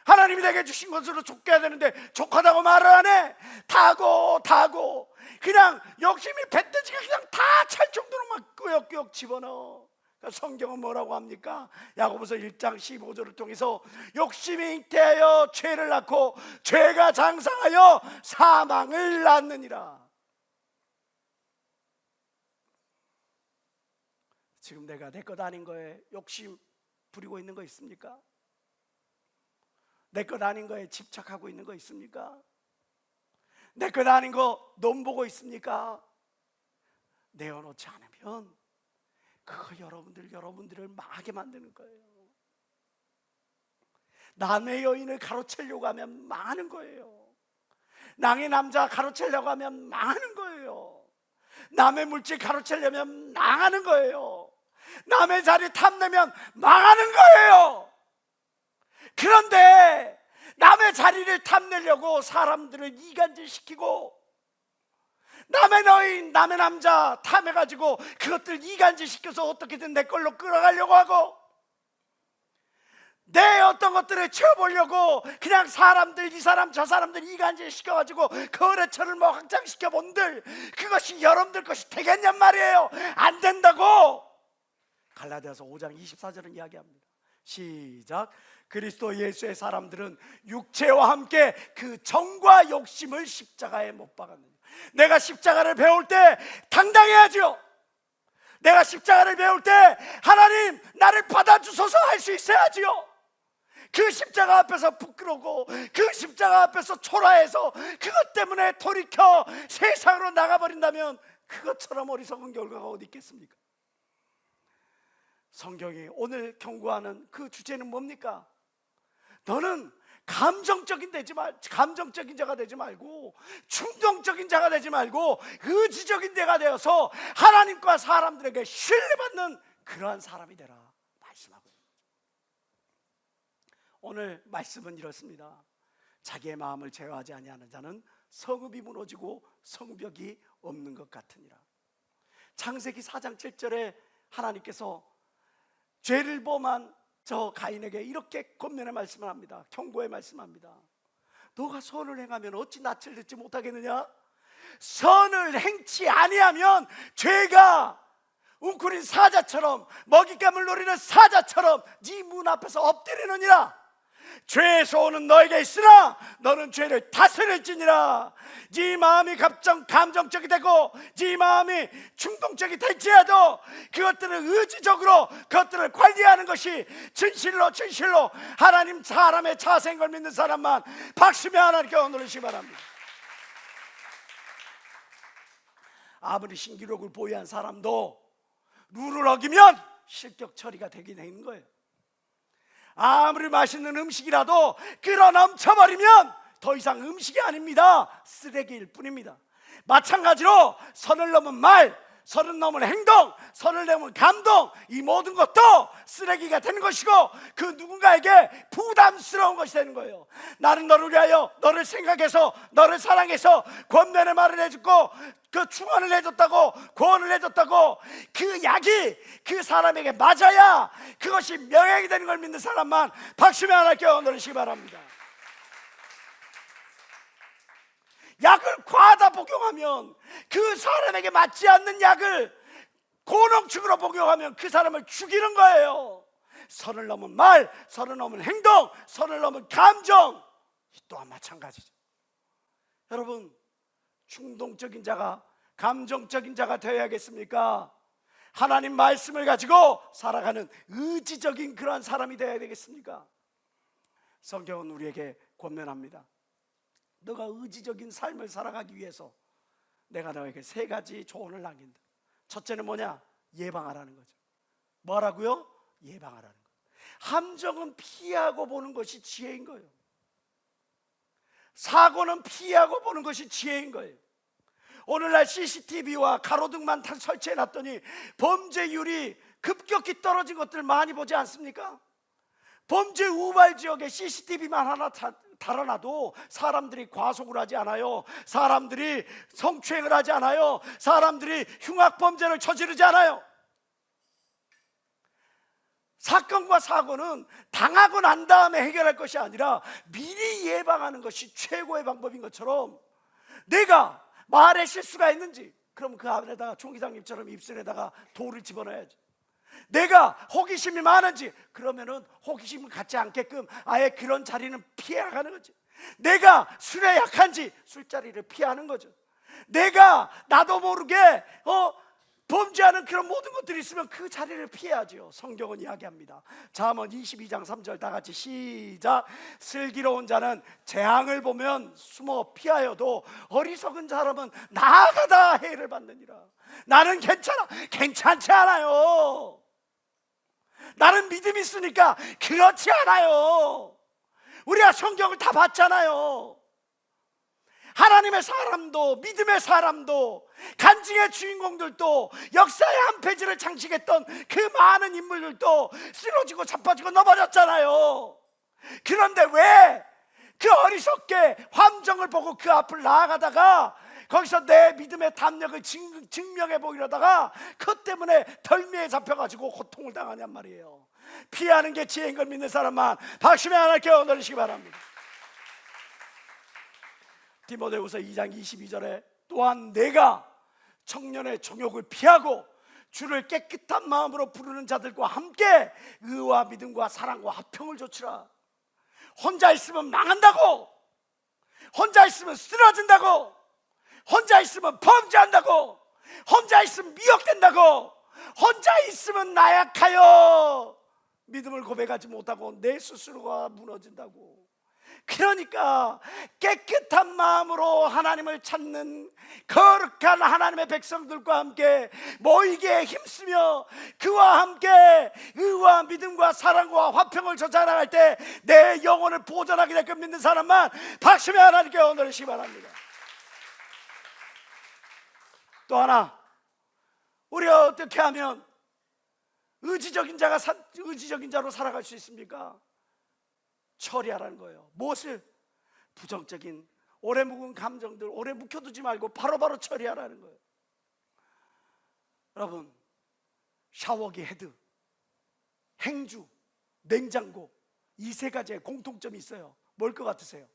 하나님이 내게 주신 것으로 족해야 되는데 족하다고 말을 안 해. 다고 그냥 욕심이 뱃돼지가 그냥 다 찰 정도로 막 꾸역꾸역 집어넣어. 성경은 뭐라고 합니까? 야고보서 1장 15절을 통해서 욕심이 잉태하여 죄를 낳고 죄가 장성하여 사망을 낳느니라. 지금 내가 내 것 아닌 거에 욕심 부리고 있는 거 있습니까? 내 것 아닌 거에 집착하고 있는 거 있습니까? 내 것 아닌 거 넘보고 있습니까? 내어놓지 않으면 그거 여러분들을 망하게 만드는 거예요. 남의 여인을 가로채려고 하면 망하는 거예요. 남의 남자 가로채려고 하면 망하는 거예요. 남의 물질 가로채려면 망하는 거예요. 남의 자리 탐내면 망하는 거예요. 그런데 남의 자리를 탐내려고 사람들을 이간질시키고 남의 여인, 남의 남자 탐해가지고 그것들 이간질시켜서 어떻게든 내 걸로 끌어가려고 하고 내 어떤 것들을 채워보려고 그냥 사람들 이 사람 저 사람들 이간질시켜가지고 거래처를 뭐 확장시켜 본들 그것이 여러분들 것이 되겠냔 말이에요. 안 된다고. 갈라디아서 5장 24절은 이야기합니다. 시작. 그리스도 예수의 사람들은 육체와 함께 그 정과 욕심을 십자가에 못 박았느니라. 내가 십자가를 배울 때 당당해야죠. 내가 십자가를 배울 때 하나님 나를 받아주소서 할 수 있어야지요. 그 십자가 앞에서 부끄러고 그 십자가 앞에서 초라해서 그것 때문에 돌이켜 세상으로 나가버린다면 그것처럼 어리석은 결과가 어디 있겠습니까? 성경이 오늘 경고하는 그 주제는 뭡니까? 너는 감정적인 자가 되지 말고 충동적인 자가 되지 말고 의지적인 자가 되어서 하나님과 사람들에게 신뢰받는 그러한 사람이 되라 말씀하고 있습니다. 오늘 말씀은 이렇습니다. 자기의 마음을 제어하지 아니하는 자는 성읍이 무너지고 성벽이 없는 것 같으니라. 창세기 4장 7절에 하나님께서 죄를 범한 저 가인에게 이렇게 권면의 말씀을 합니다. 경고의 말씀합니다. 너가 선을 행하면 어찌 낯을 듣지 못하겠느냐? 선을 행치 아니하면 죄가 웅크린 사자처럼 먹잇감을 노리는 사자처럼 네 문 앞에서 엎드리느니라. 죄의 소원은 너에게 있으나 너는 죄를 다스릴지니라. 네 마음이 감정적이 되고 네 마음이 충동적이 될지라도 그것들을 의지적으로 그것들을 관리하는 것이 진실로 하나님 사람의 자생을 믿는 사람만 박수며 하나님께 얻으시기 바랍니다. 아무리 신기록을 보유한 사람도 룰을 어기면 실격 처리가 되긴 하는 거예요. 아무리 맛있는 음식이라도 끌어 넘쳐버리면 더 이상 음식이 아닙니다. 쓰레기일 뿐입니다. 마찬가지로 선을 넘은 말, 선을 넘은 행동, 선을 넘은 감동, 이 모든 것도 쓰레기가 되는 것이고 그 누군가에게 부담스러운 것이 되는 거예요. 나는 너를 위하여, 너를 생각해서, 너를 사랑해서 권면의 말을 해줬고 그 충원을 해줬다고, 구원을 해줬다고, 그 약이 그 사람에게 맞아야 그것이 명예가 되는 걸 믿는 사람만 박수며 하나님께 얻으시기 바랍니다. 약을 과다 복용하면, 그 사람에게 맞지 않는 약을 고농축으로 복용하면 그 사람을 죽이는 거예요. 선을 넘은 말, 선을 넘은 행동, 선을 넘은 감정, 이 또한 마찬가지죠. 여러분, 충동적인 자가, 감정적인 자가 되어야겠습니까? 하나님 말씀을 가지고 살아가는 의지적인 그러한 사람이 되어야 되겠습니까? 성경은 우리에게 권면합니다. 너가 의지적인 삶을 살아가기 위해서 내가 너에게 세 가지 조언을 남긴다. 첫째는 뭐냐? 예방하라는 거죠. 뭐라고요? 예방하라는 거예요. 함정은 피하고 보는 것이 지혜인 거예요. 사고는 피하고 보는 것이 지혜인 거예요. 오늘날 CCTV와 가로등만 설치해 놨더니 범죄율이 급격히 떨어진 것들 많이 보지 않습니까? 범죄 우발 지역에 CCTV만 하나 달아놔도 사람들이 과속을 하지 않아요. 사람들이 성추행을 하지 않아요. 사람들이 흉악범죄를 저지르지 않아요. 사건과 사고는 당하고 난 다음에 해결할 것이 아니라 미리 예방하는 것이 최고의 방법인 것처럼, 내가 말에 실수가 있는지, 그럼 그 안에다가 총기장님처럼 입술에다가 돌을 집어넣어야지. 내가 호기심이 많은지, 그러면은 호기심을 갖지 않게끔 아예 그런 자리는 피해가는 거지. 내가 술에 약한지 술자리를 피하는 거죠. 내가 나도 모르게 범죄하는 그런 모든 것들이 있으면 그 자리를 피해야죠. 성경은 이야기합니다. 잠언 22장 3절 다 같이 시작. 슬기로운 자는 재앙을 보면 숨어 피하여도 어리석은 사람은 나아가다 해를 받느니라. 나는 괜찮아. 괜찮지 않아요. 나는 믿음이 있으니까 그렇지 않아요. 우리가 성경을 다 봤잖아요. 하나님의 사람도, 믿음의 사람도, 간증의 주인공들도, 역사의 한 페이지를 장식했던 그 많은 인물들도 쓰러지고 자빠지고 넘어졌잖아요. 그런데 왜 그 어리석게 함정을 보고 그 앞을 나아가다가 거기서 내 믿음의 담력을 증명해 보이려다가 그 때문에 덜미에 잡혀가지고 고통을 당하냔 말이에요. 피하는 게 지혜인 걸 믿는 사람만 박수며 하나님께 얻으시기 바랍니다. 디모데후서 2장 22절에 또한 내가 청년의 정욕을 피하고 주를 깨끗한 마음으로 부르는 자들과 함께 의와 믿음과 사랑과 화평을 좇으라. 혼자 있으면 망한다고, 혼자 있으면 쓰러진다고, 혼자 있으면 범죄한다고, 혼자 있으면 미혹된다고, 혼자 있으면 나약하여 믿음을 고백하지 못하고 내 스스로가 무너진다고. 그러니까 깨끗한 마음으로 하나님을 찾는 거룩한 하나님의 백성들과 함께 모이게 힘쓰며 그와 함께 의와 믿음과 사랑과 화평을 쫓아나갈 때 내 영혼을 보존하게 될 것 믿는 사람만 박수며 하나님께 얻으시기 바랍니다. 또 하나, 우리가 어떻게 하면 의지적인 자로 살아갈 수 있습니까? 처리하라는 거예요. 무엇을? 부정적인 오래 묵은 감정들 오래 묵혀두지 말고 바로바로 처리하라는 거예요. 여러분, 샤워기 헤드, 행주, 냉장고, 이 세 가지의 공통점이 있어요. 뭘 것 같으세요?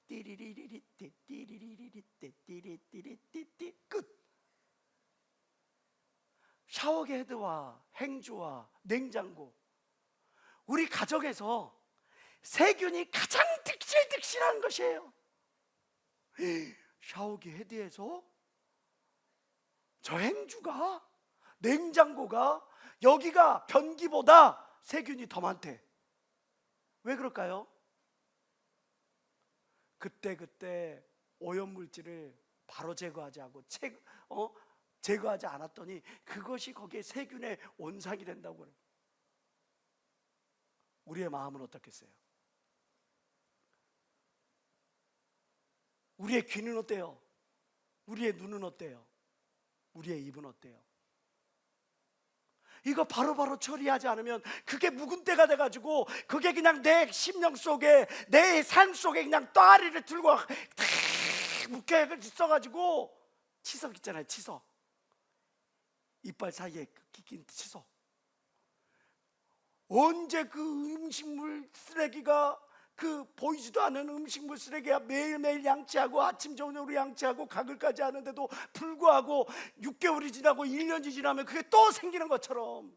띠리리리리띠 띠리리리리띠 띠리띠리띠띠 끝. 샤워기 헤드와 행주와 냉장고, 우리 가정에서 세균이 가장 득실득실한 것이에요. 샤워기 헤드에서 저 행주가, 냉장고가, 여기가 변기보다 세균이 더 많대. 왜 그럴까요? 그때 오염물질을 바로 제거하지 않고 제거하지 않았더니 그것이 거기에 세균의 온상이 된다고 그래요. 우리의 마음은 어떻겠어요? 우리의 귀는 어때요? 우리의 눈은 어때요? 우리의 입은 어때요? 이거 바로바로 처리하지 않으면 그게 묵은 때가 돼가지고 그게 그냥 내 심령 속에, 내 삶 속에 그냥 또아리를 들고 탁 묶여 있어가지고, 치석 있잖아요, 치석. 이빨 사이에 끼낀 치석. 언제 그 음식물 쓰레기가, 그 보이지도 않는 음식물 쓰레기가 매일매일 양치하고 아침 저녁으로 양치하고 가글까지 하는데도 불구하고 6개월이 지나고 1년이 지나면 그게 또 생기는 것처럼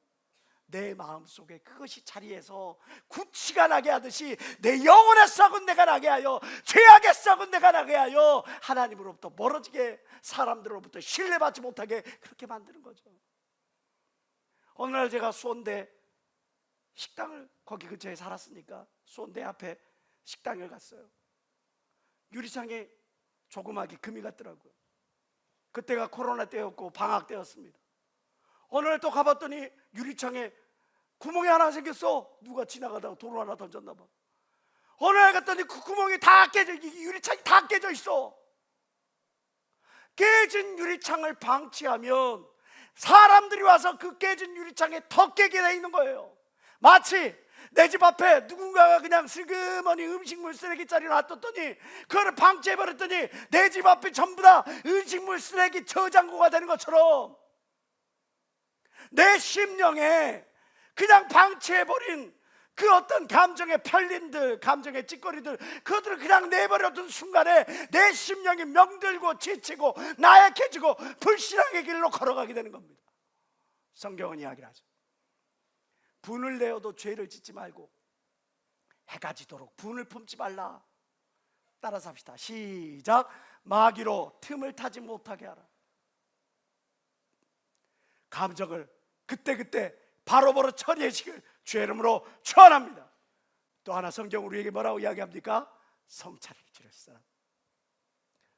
내 마음속에 그것이 자리에서 구취가 나게 하듯이 내 영혼의 썩은 내가 나게 하여, 죄악의 썩은 내가 나게 하여 하나님으로부터 멀어지게, 사람들로부터 신뢰받지 못하게 그렇게 만드는 거죠. 어느 날 제가 수원대 식당을, 거기 근처에 살았으니까 수원대 앞에 식당을 갔어요. 유리창에 조그맣게 금이 갔더라고요. 그때가 코로나 때였고 방학 때였습니다. 어느 날 또 가봤더니 유리창에 구멍이 하나 생겼어. 누가 지나가다가 돌을 하나 던졌나 봐. 어느 날 갔더니 그 구멍이 다 깨져, 유리창이 다 깨져 있어. 깨진 유리창을 방치하면 사람들이 와서 그 깨진 유리창에 더 깨게 돼 있는 거예요. 마치 내 집 앞에 누군가가 그냥 슬그머니 음식물 쓰레기자리 놔뒀더니 그거를 방치해버렸더니 내 집 앞에 전부 다 음식물 쓰레기 저장고가 되는 것처럼 내 심령에 그냥 방치해버린 그 어떤 감정의 편린들, 감정의 찌꺼리들, 그것들을 그냥 내버려둔 순간에 내 심령이 명들고 지치고 나약해지고 불신앙의 길로 걸어가게 되는 겁니다. 성경은 이야기를 하죠. 분을 내어도 죄를 짓지 말고 해가 지도록 분을 품지 말라. 따라서 합시다. 시작. 마귀로 틈을 타지 못하게 하라. 감정을 그때그때 바로바로 처리하시길 주의 이름으로 축원합니다. 또 하나 성경 우리에게 뭐라고 이야기합니까? 성찰일지를 사람,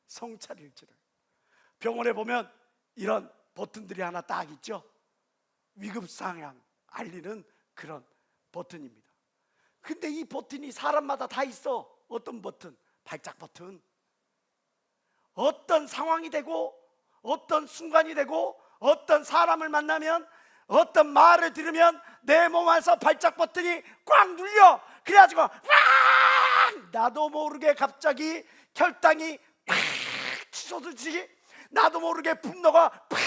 성찰일지를. 병원에 보면 이런 버튼들이 하나 딱 있죠. 위급 상황 알리는 그런 버튼입니다. 근데 이 버튼이 사람마다 다 있어. 어떤 버튼? 발작 버튼. 어떤 상황이 되고 어떤 순간이 되고 어떤 사람을 만나면 어떤 말을 들으면 내 몸 안에서 발작 버튼이 꽉 눌려. 그래가지고 와! 나도 모르게 갑자기 혈당이 팍 치솟듯이, 나도 모르게 분노가 팍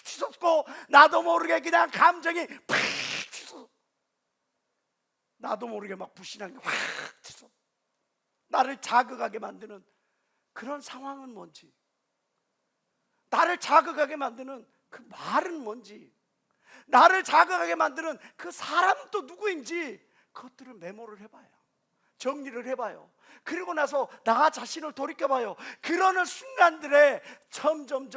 치솟고, 나도 모르게 그냥 감정이 팍 치솟, 나도 모르게 막 불신한 게 확 치솟. 나를 자극하게 만드는 그런 상황은 뭔지, 나를 자극하게 만드는 그 말은 뭔지, 나를 자극하게 만드는 그 사람은 또 누구인지 그것들을 메모를 해봐요. 정리를 해봐요. 그리고 나서 나 자신을 돌이켜봐요. 그러는 순간들에 점점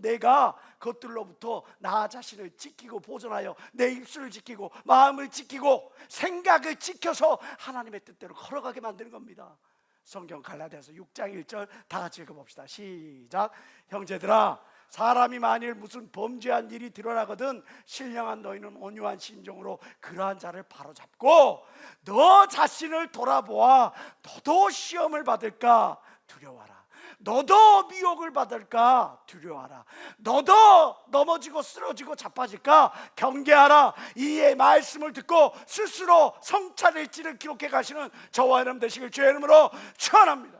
내가 그것들로부터 나 자신을 지키고 보존하여 내 입술을 지키고 마음을 지키고 생각을 지켜서 하나님의 뜻대로 걸어가게 만드는 겁니다. 성경 갈라디아서 6장 1절 다 같이 읽어봅시다. 시작. 형제들아, 사람이 만일 무슨 범죄한 일이 드러나거든 신령한 너희는 온유한 심정으로 그러한 자를 바로잡고 너 자신을 돌아보아 너도 시험을 받을까 두려워하라. 너도 미혹을 받을까 두려워하라. 너도 넘어지고 쓰러지고 자빠질까 경계하라. 이의 말씀을 듣고 스스로 성찰일지를 기록해 가시는 저와 여러분 되시길 주의 이름으로 축원합니다.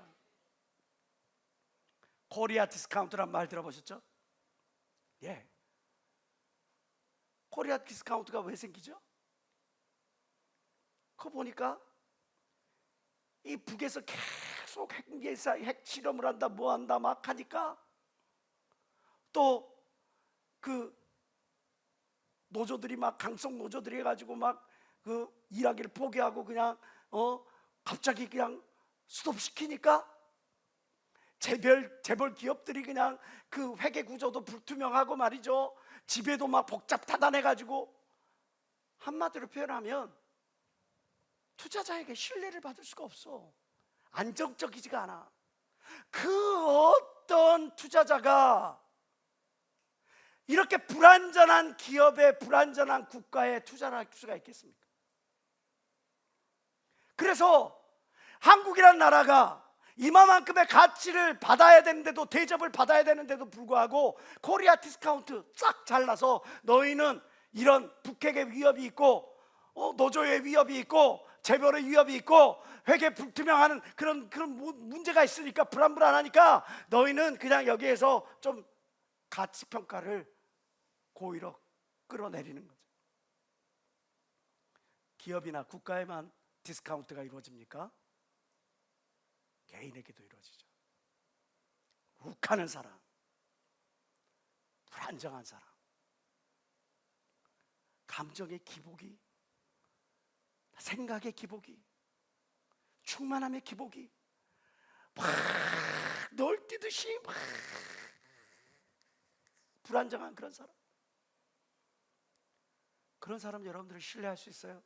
코리아 디스카운트란 말 들어보셨죠? 예. 코리아 디스카운트가 왜 생기죠? 그거 보니까 이 북에서 계속 핵 실험을 한다 뭐 한다 막 하니까 또 그 노조들이 막 강성 노조들이 해가지고 막 그 일하기를 포기하고 그냥 갑자기 그냥 스톱시키니까 재벌 기업들이 그냥 그 회계 구조도 불투명하고 말이죠. 지배도 막 복잡 타단해가지고 한마디로 표현하면 투자자에게 신뢰를 받을 수가 없어. 안정적이지가 않아. 그 어떤 투자자가 이렇게 불안전한 기업에 불안전한 국가에 투자를 할 수가 있겠습니까? 그래서 한국이란 나라가 이만큼의 가치를 받아야 되는데도, 대접을 받아야 되는데도 불구하고 코리아 디스카운트 싹 잘라서 너희는 이런 북핵의 위협이 있고 노조의 위협이 있고 재벌의 위협이 있고 회계 불투명하는 그런 문제가 있으니까 불안하니까 너희는 그냥 여기에서 좀 가치 평가를 고의로 끌어내리는 거죠. 기업이나 국가에만 디스카운트가 이루어집니까? 개인에게도 이루어지죠. 욱하는 사람, 불안정한 사람, 감정의 기복이, 생각의 기복이, 충만함의 기복이 막 널뛰듯이 막 불안정한 그런 사람, 그런 사람 여러분들을 신뢰할 수 있어요?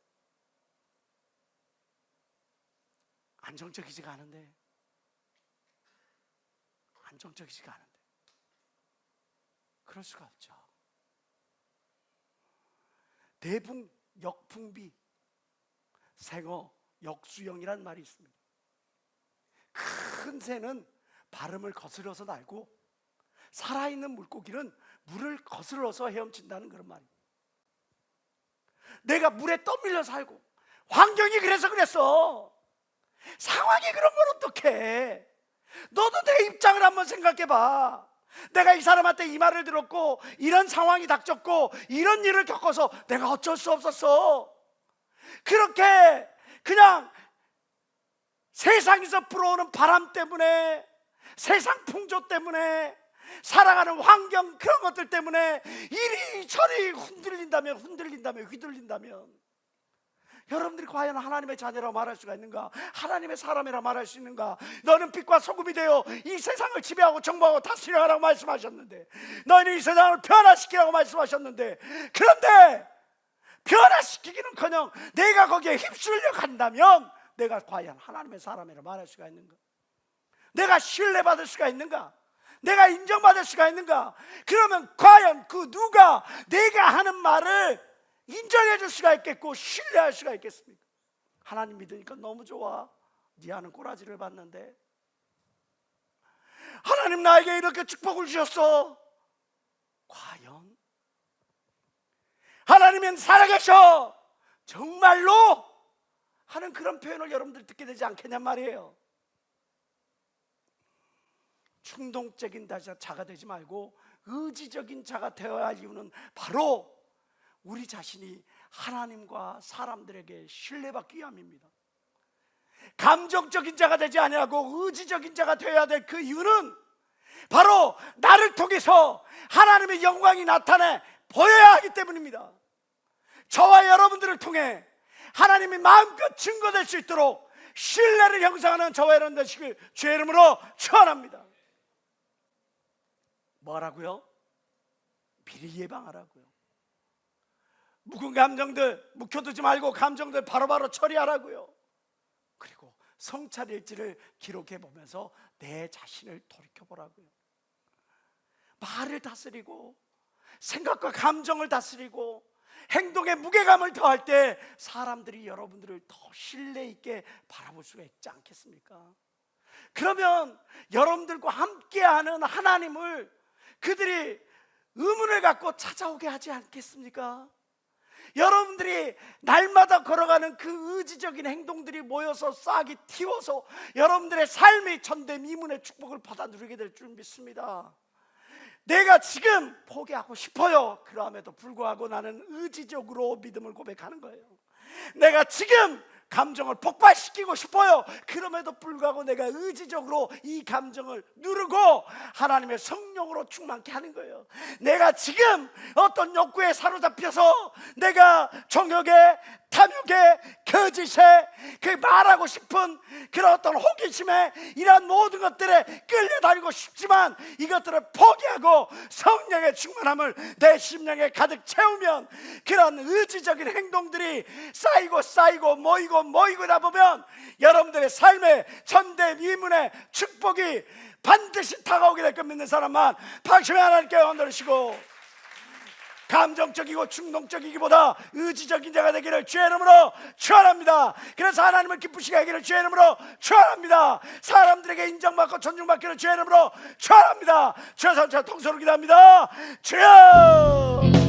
안정적이지가 않은데, 안정적이지가 않은데 그럴 수가 없죠. 대붕 역풍비, 생어 역수영이란 말이 있습니다. 큰 새는 바람을 거스려서 날고 살아있는 물고기는 물을 거스러서 헤엄친다는 그런 말입니다. 내가 물에 떠밀려 살고 환경이 그래서 그랬어. 상황이 그런 걸 어떡해. 너도 내 입장을 한번 생각해봐. 내가 이 사람한테 이 말을 들었고 이런 상황이 닥쳤고 이런 일을 겪어서 내가 어쩔 수 없었어. 그렇게 그냥 세상에서 불어오는 바람 때문에, 세상 풍조 때문에, 살아가는 환경 그런 것들 때문에 이리저리 휘둘린다면 여러분들이 과연 하나님의 자녀라고 말할 수가 있는가? 하나님의 사람이라고 말할 수 있는가? 너는 빛과 소금이 되어 이 세상을 지배하고 정복하고 다스려가라고 말씀하셨는데, 너희는 이 세상을 변화시키라고 말씀하셨는데, 그런데 변화시키기는커녕 내가 거기에 휩쓸려 간다면 내가 과연 하나님의 사람이라고 말할 수가 있는가? 내가 신뢰받을 수가 있는가? 내가 인정받을 수가 있는가? 그러면 과연 그 누가 내가 하는 말을 인정해 줄 수가 있겠고 신뢰할 수가 있겠습니까? 하나님 믿으니까 너무 좋아. 네 하는 꼬라지를 봤는데, 하나님 나에게 이렇게 축복을 주셨어. 과연 하나님은 살아계셔 정말로 하는 그런 표현을 여러분들 듣게 되지 않겠냔 말이에요. 충동적인 자가 되지 말고 의지적인 자가 되어야 할 이유는 바로 우리 자신이 하나님과 사람들에게 신뢰받기 위함입니다. 감정적인 자가 되지 아니하고 의지적인 자가 되어야 될 그 이유는 바로 나를 통해서 하나님의 영광이 나타내 보여야 하기 때문입니다. 저와 여러분들을 통해 하나님이 마음껏 증거될 수 있도록 신뢰를 형성하는 저와 여러분 되시길 주의 이름으로 축원합니다. 뭐라고요? 미리 예방하라고요. 묵은 감정들 묵혀두지 말고 감정들 바로바로 처리하라고요. 그리고 성찰일지를 기록해보면서 내 자신을 돌이켜보라고요. 말을 다스리고 생각과 감정을 다스리고 행동에 무게감을 더할 때 사람들이 여러분들을 더 신뢰 있게 바라볼 수가 있지 않겠습니까? 그러면 여러분들과 함께하는 하나님을 그들이 의문을 갖고 찾아오게 하지 않겠습니까? 여러분들이 날마다 걸어가는 그 의지적인 행동들이 모여서 싹이 틔워서 여러분들의 삶의 전대미문의 축복을 받아 누리게 될 줄 믿습니다. 내가 지금 포기하고 싶어요. 그럼에도 불구하고 나는 의지적으로 믿음을 고백하는 거예요. 내가 지금 감정을 폭발시키고 싶어요. 그럼에도 불구하고 내가 의지적으로 이 감정을 누르고 하나님의 성령으로 충만케 하는 거예요. 내가 지금 어떤 욕구에 사로잡혀서 내가 정욕에, 탐욕에, 거짓에, 그 말하고 싶은 그런 어떤 호기심에 이러한 모든 것들에 끌려다니고 싶지만 이것들을 포기하고 성령의 충만함을 내 심령에 가득 채우면 그런 의지적인 행동들이 쌓이고 모이고다 보면 여러분들의 삶의 전대미문의 축복이 반드시 다가오게 될 것 믿는 사람만 박수며 하나님께 원하시고, 감정적이고 충동적이기보다 의지적인 자가 되기를 주의 이름으로 축원합니다. 그래서 하나님을 기쁘시게 하기를 주의 이름으로 축원합니다. 사람들에게 인정받고 존중받기를 주의 이름으로 축원합니다. 주여 삼차 통솔을 기도합니다. 주여